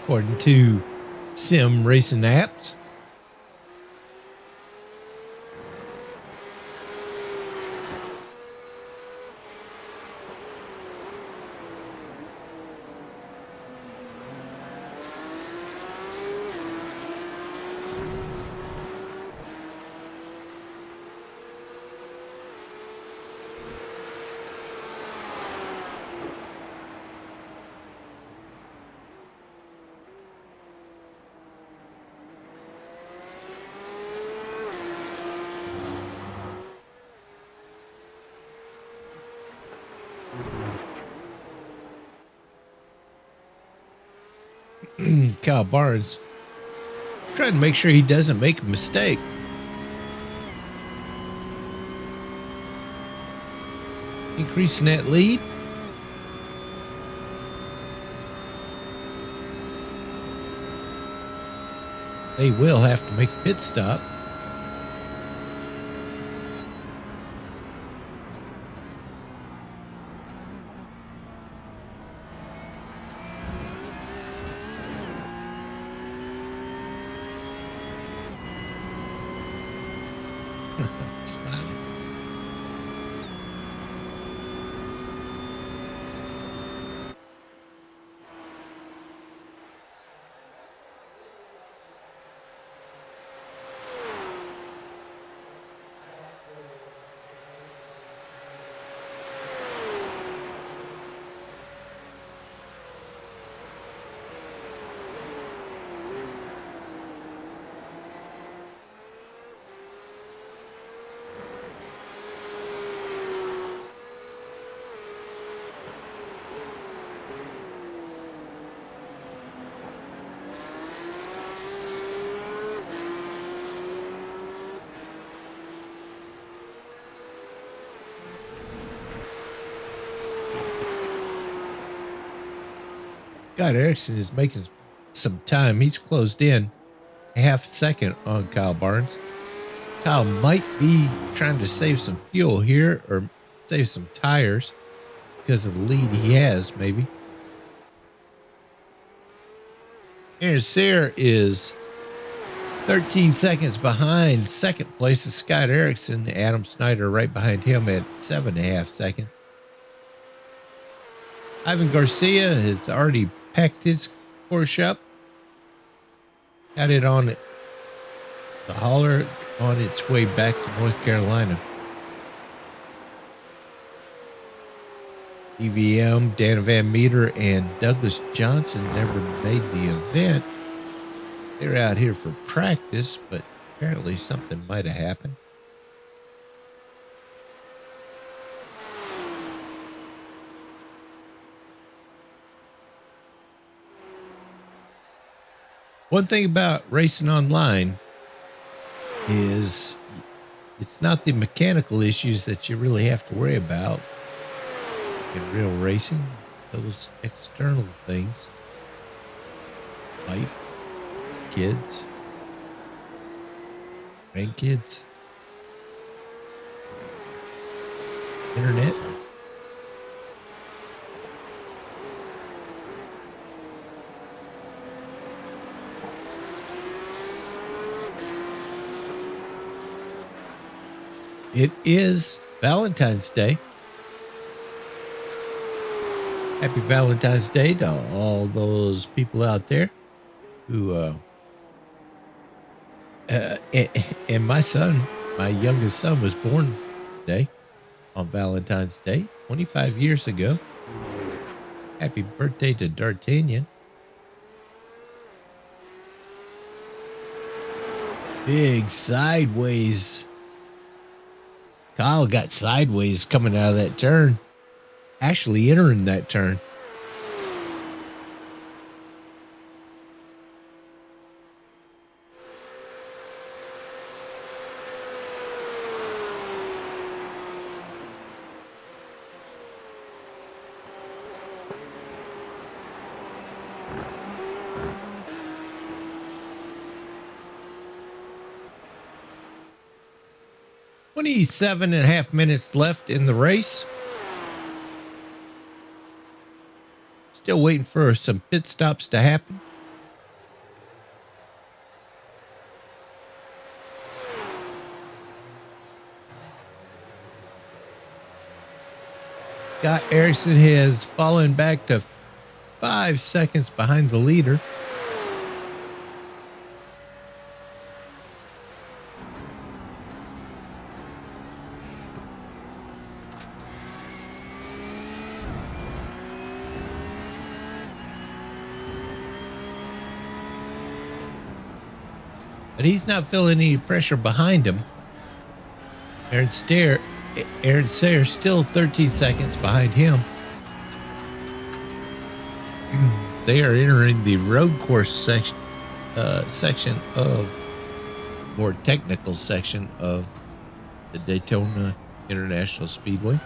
according to Sim Racing Apps. Kyle Barnes trying to make sure he doesn't make a mistake. Increasing that lead. They will have to make a pit stop. Scott Erickson is making some time. He's closed in a half second on Kyle Barnes. Kyle might be trying to save some fuel here or save some tires. because of the lead he has, maybe. Aaron Sayre is 13 seconds behind second place is Scott Erickson. Adam Snyder right behind him at 7.5 seconds. Ivan Garcia has already packed his Porsche up. Got it on the hauler on its way back to North Carolina. EVM, Dana Van Meter, and Douglas Johnson never made the event. They're out here for practice, but apparently something might have happened. One thing about racing online is it's not the mechanical issues that you really have to worry about in real racing. Those external things. Life, kids, grandkids, internet. It is Valentine's Day. Happy Valentine's Day to all those people out there who, and my son, my youngest son, was born today on Valentine's Day, 25 years ago. Happy birthday to D'Artagnan. Big sideways. Kyle got sideways coming out of that turn. Actually entering that turn. Seven and a half minutes left in the race. Still waiting for some pit stops to happen. Scott Erickson has fallen back to 5 seconds behind the leader. But he's not feeling any pressure behind him. Aaron Sayre still 13 seconds behind him. They are entering the road course section of, more technical section of the Daytona International Speedway.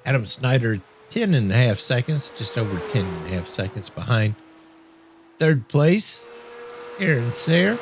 Adam Snyder, 10.5 seconds, just over 10.5 seconds behind. Third place, Aaron Sayre.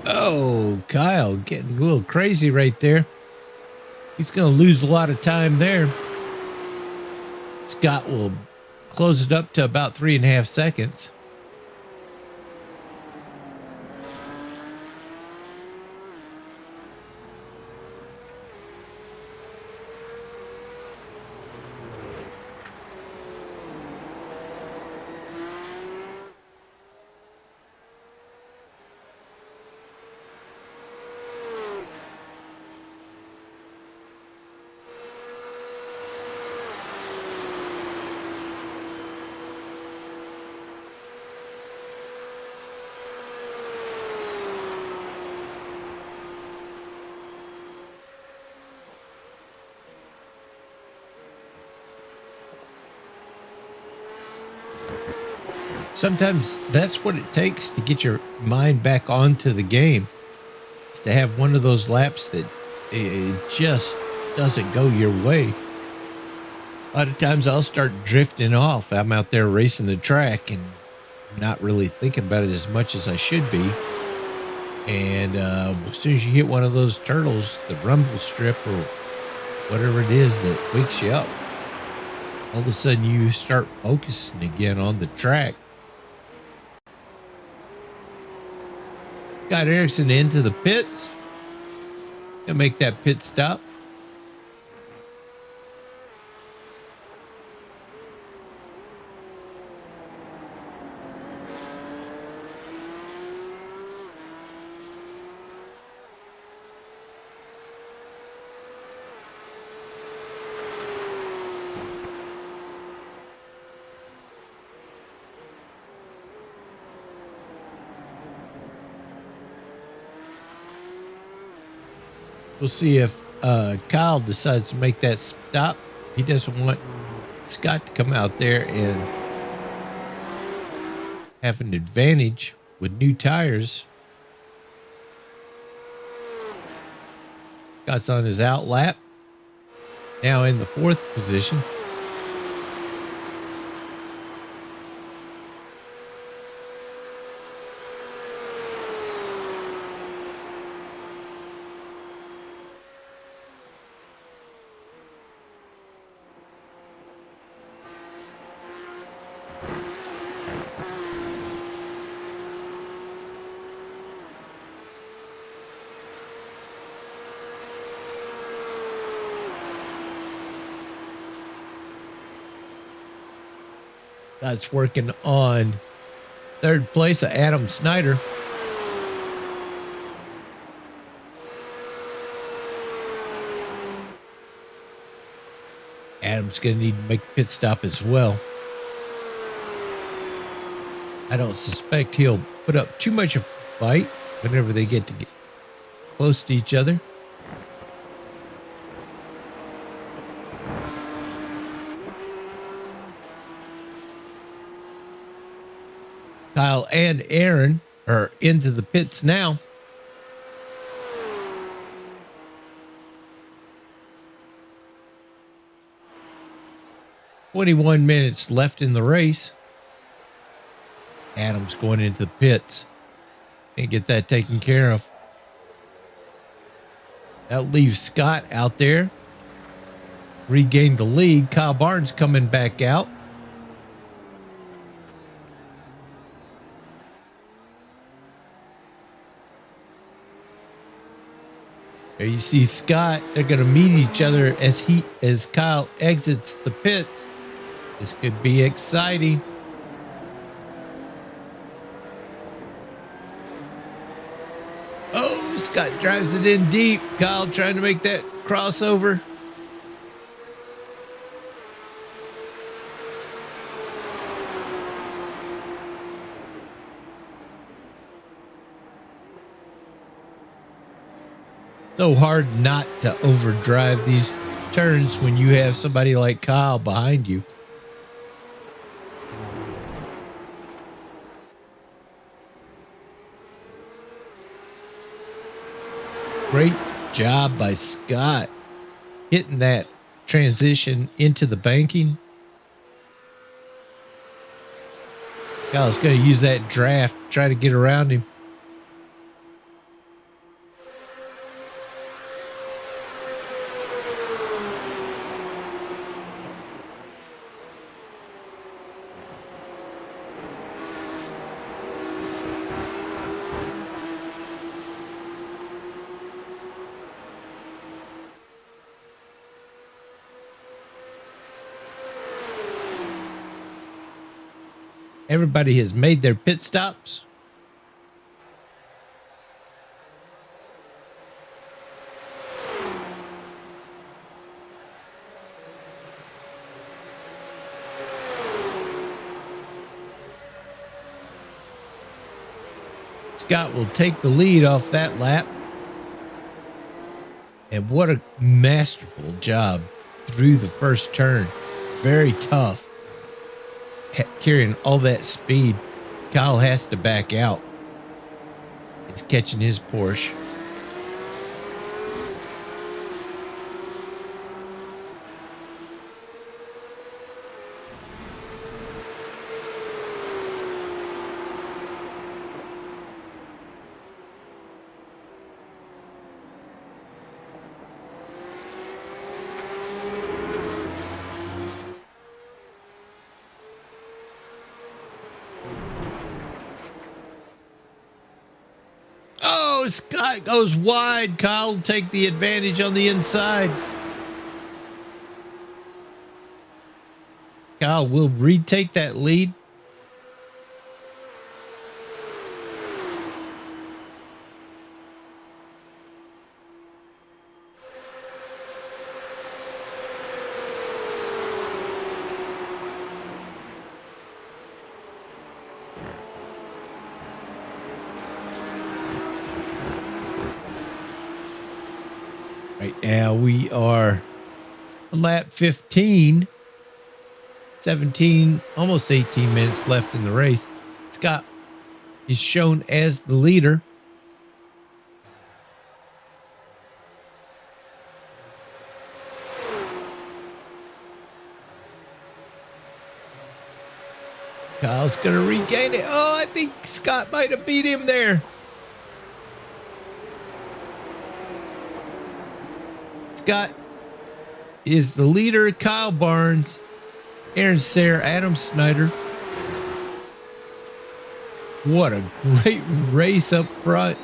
Oh, Kyle getting a little crazy right there. He's going to lose a lot of time there. Scott will close it up to about 3.5 seconds. Sometimes that's what it takes to get your mind back onto the game. Is to have one of those laps that it just doesn't go your way. A lot of times I'll start drifting off. I'm out there racing the track and not really thinking about it as much as I should be. And as soon as you hit one of those turtles, the rumble strip or whatever it is that wakes you up, all of a sudden you start focusing again on the track. Got Erickson into the pits. He'll make that pit stop. We'll see if Kyle decides to make that stop. He doesn't want Scott to come out there and have an advantage with new tires. Scott's on his out lap. Now in the 4th position. That's working on 3rd place of Adam Snyder. Adam's going to need to make a pit stop as well. I don't suspect he'll put up too much of a fight whenever they get close to each other. Kyle and Aaron are into the pits now. "21 minutes left in the race." Adam's going into the pits. Can't get that taken care of. That leaves Scott out there. Regained the lead. Kyle Barnes coming back out. There you see Scott. They're going to meet each other as Kyle exits the pits. This could be exciting. Oh, Scott drives it in deep. Kyle trying to make that crossover. So hard not to overdrive these turns when you have somebody like Kyle behind you. Great job by Scott hitting that transition into the banking. Kyle's going to use that draft, try to get around him. Everybody has made their pit stops. Scott will take the lead off that lap. And what a masterful job through the first turn. Very tough. Carrying all that speed. Kyle has to back out. He's catching his Porsche. Scott goes wide. Kyle will take the advantage on the inside. Kyle will retake that lead. Right now we are on lap 15, 17, almost 18 minutes left in the race. Scott is shown as the leader. Kyle's going to regain it. Oh, I think Scott might have beat him there. Scott is the leader. Kyle Barnes, Aaron Sayre, Adam Snyder. What a great race up front.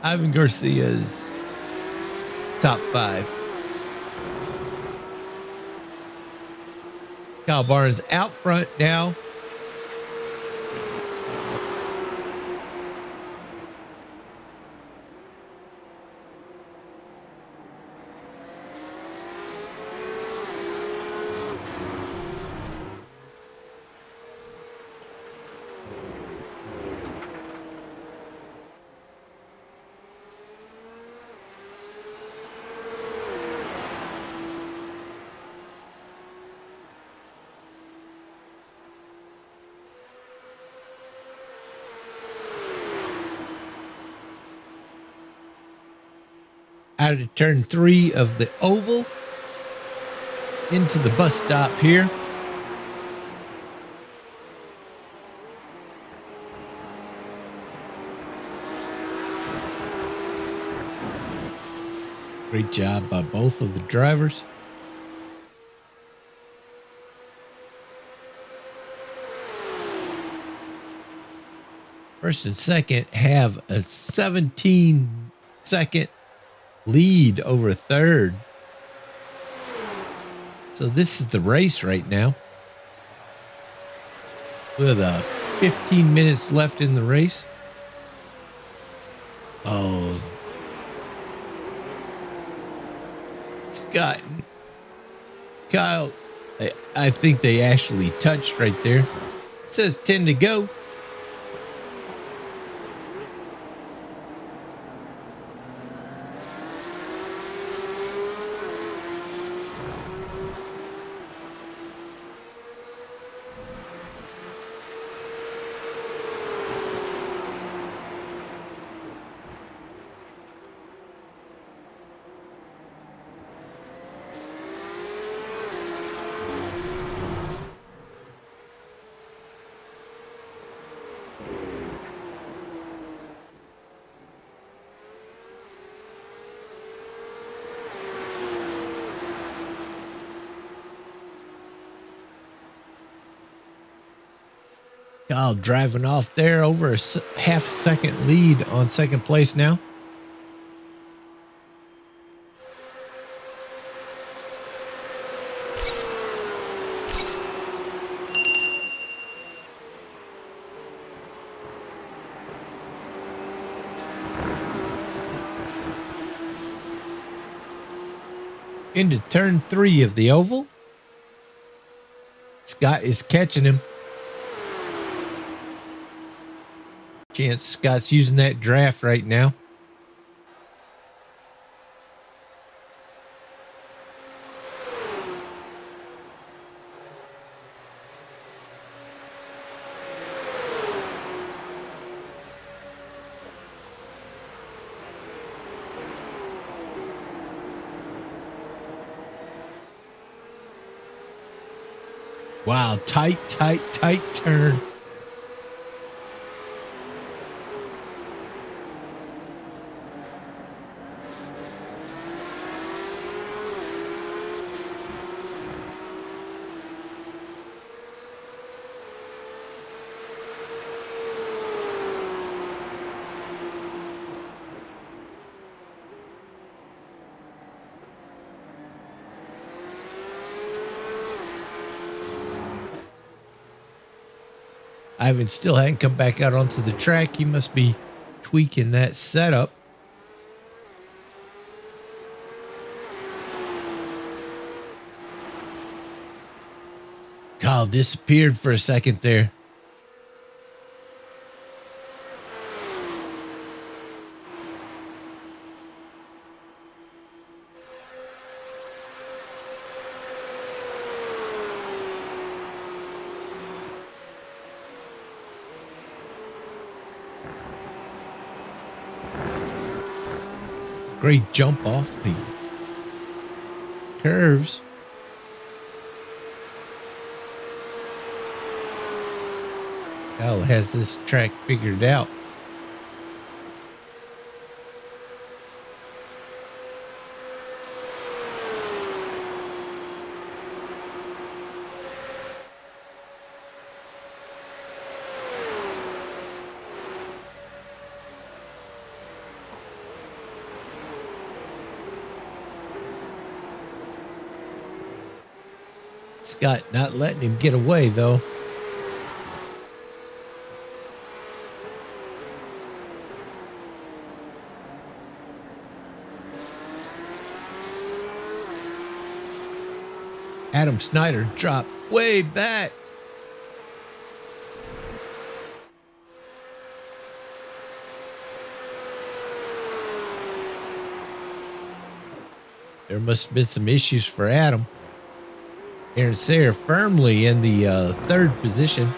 Ivan Garcia's top 5. Kyle Barnes out front now. Out of turn 3 of the oval into the bus stop here. Great job by both of the drivers. First and second have a 17-second lead over third. So this is the race right now. With 15 minutes left in the race. Oh, Scott, Kyle, I think they actually touched right there. It says 10 to go. Kyle driving off there, over a half second lead on second place now. Into turn 3 of the oval. Scott is catching him. Chance Scott's using that draft right now. Wow, tight turn. Ivan still hadn't come back out onto the track. He must be tweaking that setup. Kyle disappeared for a second there. Great jump off the curves. Kyle has this track figured out. Scott not letting him get away, though. Adam Snyder dropped way back. There must have been some issues for Adam. Aaron Sayer firmly in the third position.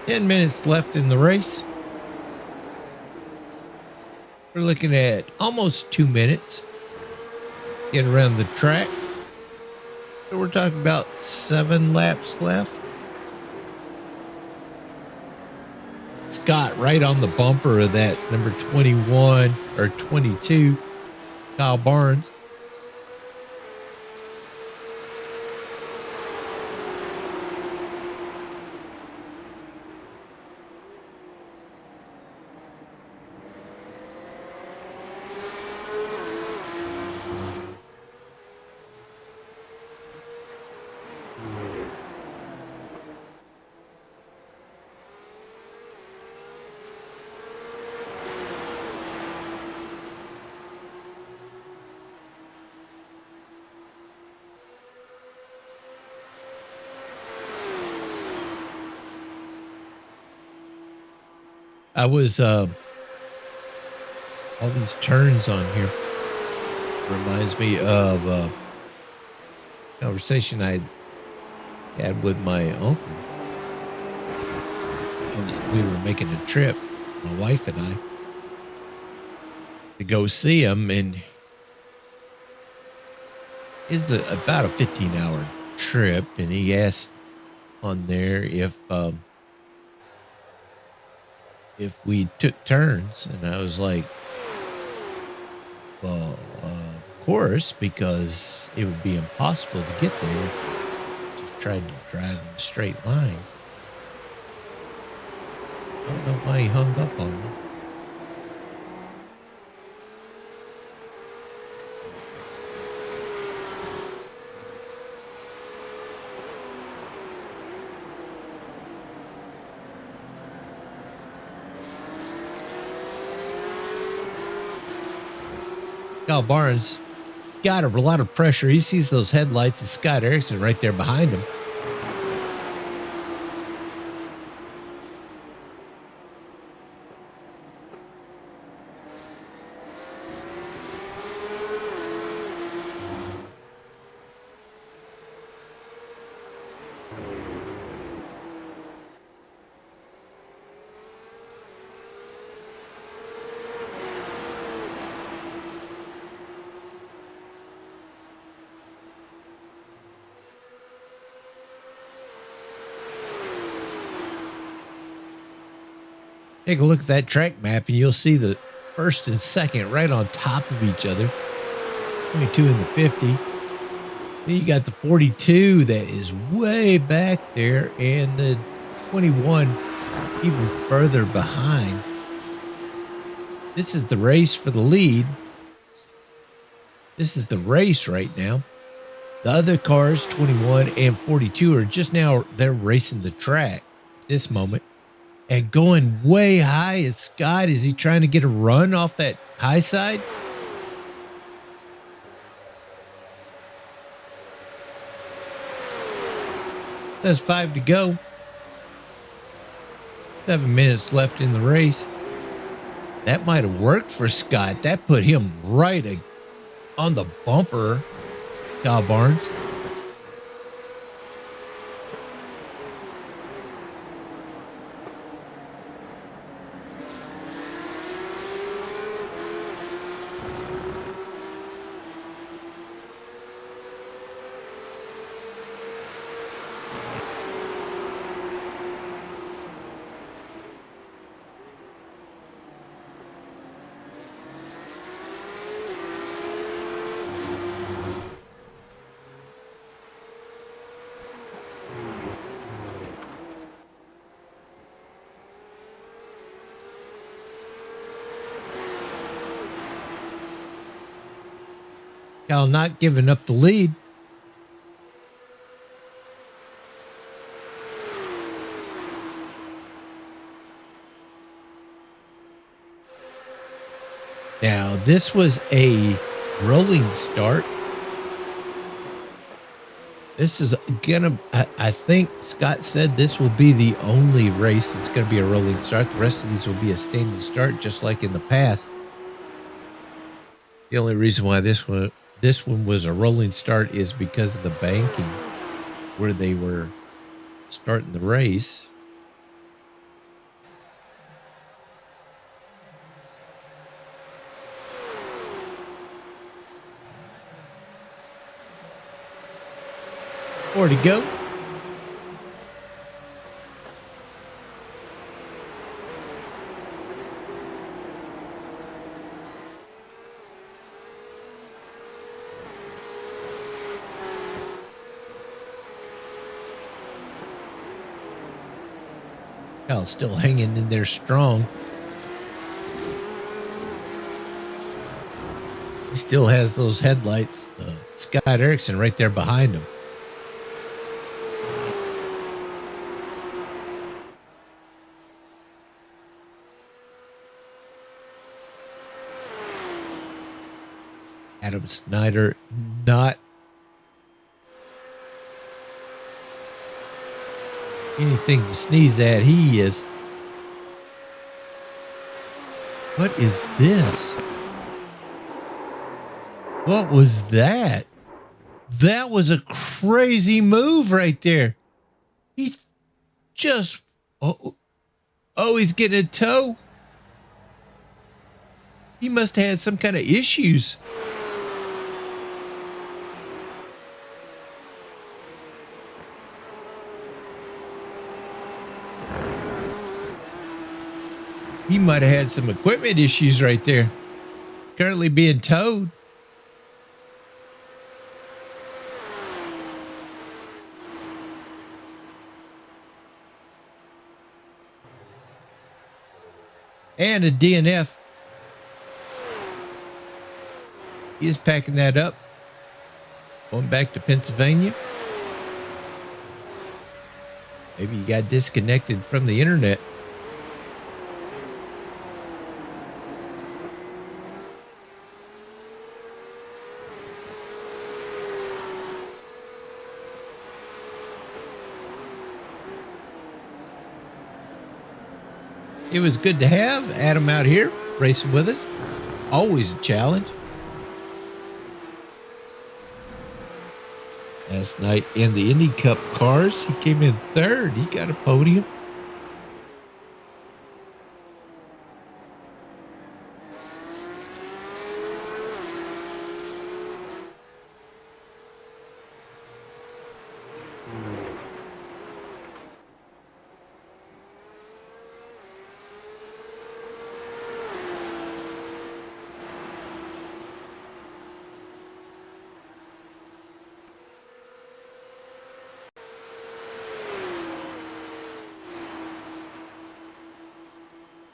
Ten minutes left in the race. We're looking at almost 2 minutes. Getting around the track. So we're talking about 7 laps left. Scott right on the bumper of that number 21 or 22, Kyle Barnes. I was all these turns on here reminds me of a conversation I had with my uncle. We were making a trip, my wife and I, to go see him, and it's about a 15-hour trip, and he asked on there if we took turns, and I was like, well, of course, because it would be impossible to get there if you just tried to drive in a straight line. I don't know why he hung up on me. Kyle Barnes got a lot of pressure. He sees those headlights and Scott Erickson right there behind him. Take a look at that track map and you'll see the first and second right on top of each other. 22 and the 50. Then you got the 42 that is way back there, and the 21 even further behind. This is the race for the lead. This is the race right now. The other cars, 21 and 42, are just now, they're racing the track at this moment. And going way high is Scott. Is he trying to get a run off that high side? That's 5 to go. 7 minutes left in the race. That might have worked for Scott. That put him right on the bumper, Kyle Barnes. Cal not giving up the lead. Now, this was a rolling start. This is gonna, I think Scott said this will be the only race that's going to be a rolling start. The rest of these will be a standing start, just like in the past. The only reason why this one was a rolling start is because of the banking where they were starting the race. Four to go. Kyle's still hanging in there strong. He still has those headlights. Scott Erickson right there behind him. Adam Snyder not anything to sneeze at. He is. What is this? What was that? That was a crazy move right there. He just... Oh, he's getting a tow. He must have had some kind of issues. He might have had some equipment issues right there. Currently being towed. And a DNF. He is packing that up. Going back to Pennsylvania. Maybe he got disconnected from the internet. It was good to have Adam out here racing with us. Always a challenge. Last night in the Indy Cup cars, he came in third. He got a podium.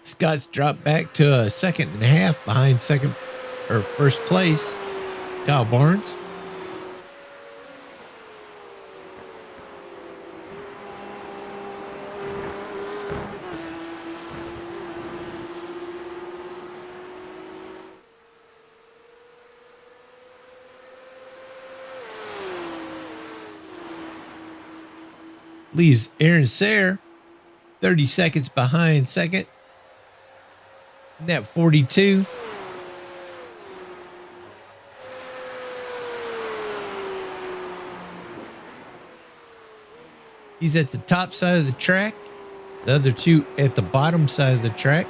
Scott's dropped back to a second and a half behind first place. Kyle Barnes. Leaves Aaron Sayre 30 seconds behind second. That 42. He's at the top side of the track. The other two at the bottom side of the track.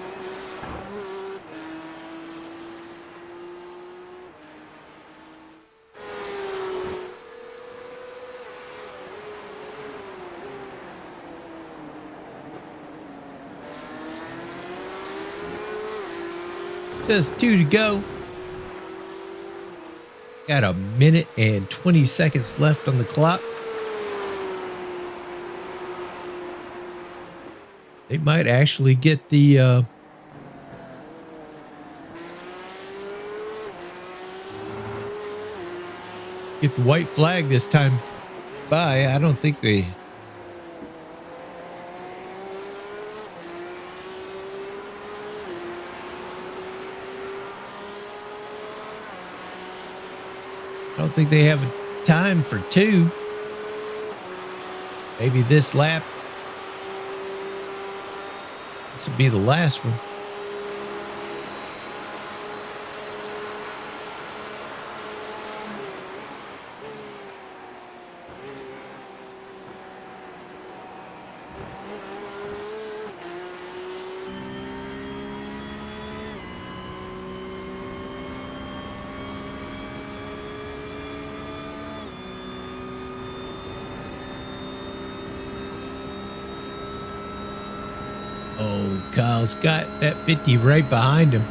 Says 2 to go. Got a minute and 20 seconds left on the clock. They might actually get the white flag this time by. I don't think they... I don't think they have time for 2. Maybe this lap. This will be the last one. Oh, Kyle's got that 50 right behind him.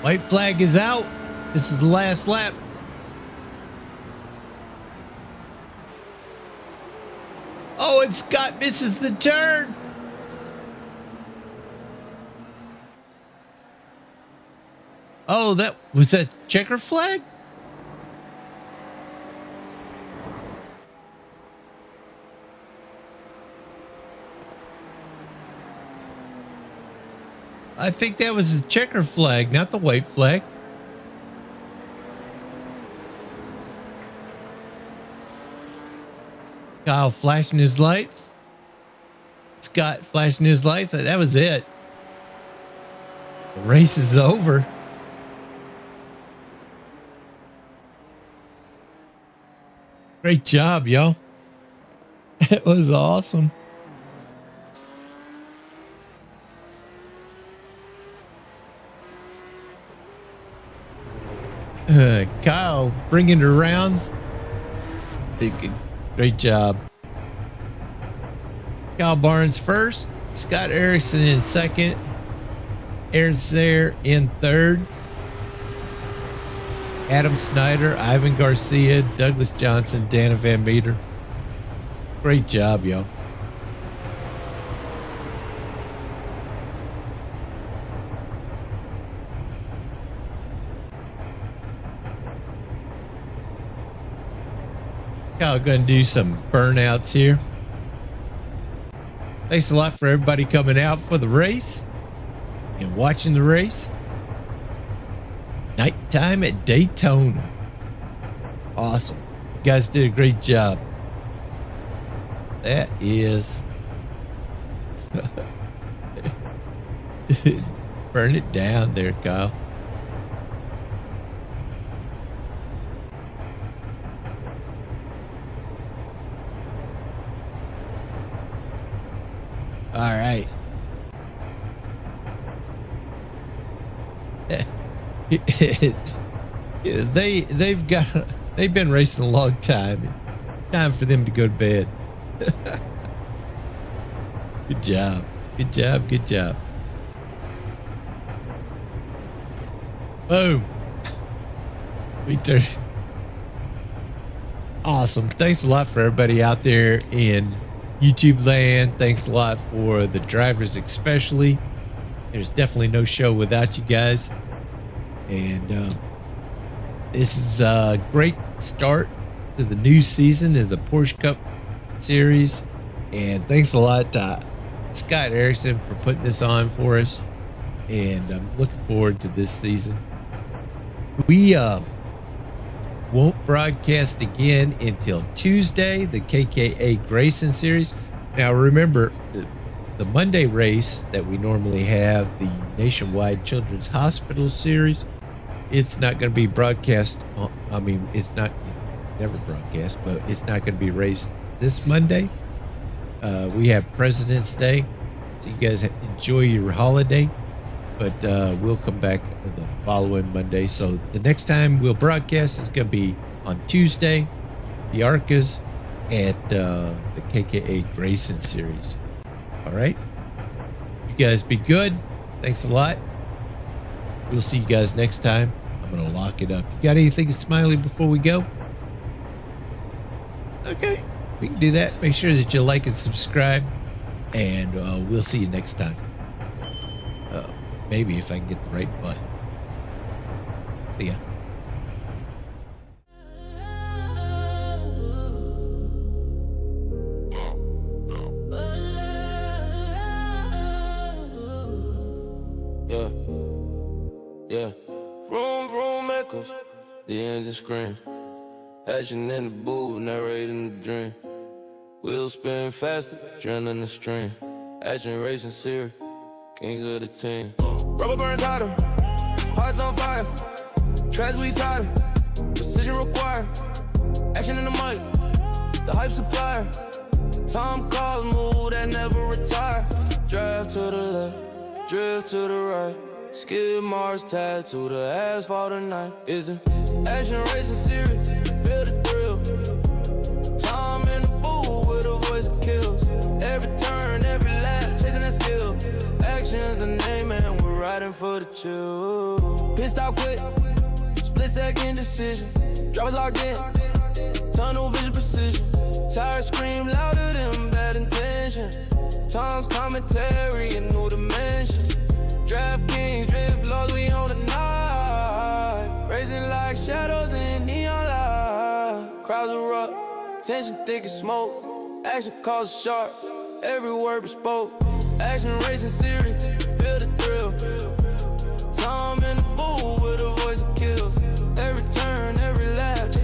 White flag is out. This is the last lap. Oh, and Scott misses the turn. Oh, was that checker flag? I think that was the checker flag, not the white flag. Kyle flashing his lights. Scott flashing his lights. That was it. The race is over. Great job, y'all. It was awesome. Kyle bringing it around. Great job. Kyle Barnes first. Scott Erickson in second. Aaron Sayre in third. Adam Snyder, Ivan Garcia, Douglas Johnson, Dana Van Meter. Great job, y'all. Kyle going to do some burnouts here. Thanks a lot for everybody coming out for the race and watching the race. Nighttime at Daytona. Awesome. You guys did a great job. That is... Burn it down there, Kyle. All right. They've been racing a long time. Time for them to go to bed. Good job. Good job. Good job. Boom. Awesome. Thanks a lot for everybody out there in YouTube land. Thanks a lot for the drivers especially. There's definitely no show without you guys. And this is a great start to the new season of the Porsche Cup Series. And thanks a lot to Scott Erickson for putting this on for us. And I'm looking forward to this season. We won't broadcast again until Tuesday, the KKA Grayson Series. Now remember, the Monday race that we normally have, the Nationwide Children's Hospital Series, it's not going to be broadcast. I mean, it's never broadcast, but it's not going to be raced this Monday. We have President's Day, so you guys enjoy your holiday. But we'll come back the following Monday. So the next time we'll broadcast is going to be on Tuesday, the ARCAs at the KKA Grayson Series. All right? You guys be good. Thanks a lot. We'll see you guys next time. I'm going to lock it up. You got anything smiley before we go? Okay. We can do that. Make sure that you like and subscribe. And we'll see you next time. Maybe if I can get the right button. See ya. Yeah. Room echoes. The engine scream. Action in the booth, narrating the dream. Wheels spin faster, adrenaline the stream. Action racing series. Kings of the team. Rubber burns hotter, hearts on fire. Tracks we tighter, precision required. Action in the mic, the hype supplier. Tom calls, move that never retire. Drive to the left, drift to the right. Skid marks tied to the asphalt tonight. Is it action racing series? Feel the thrill. Tom in the booth with a voice that kills. Every turn, every lap, chasing that skill. Action's the name and we're riding for the chill. Pit stop quick, split second decision. Drivers locked in, tunnel vision precision. Tires scream louder than bad intention. Tom's commentary, a new dimension. Draft kings, drift laws, we on the night. Raising like shadows in neon light. Crowds erupt, tension thick as smoke. Action calls sharp, every word bespoke. Action racing series, feel the thrill.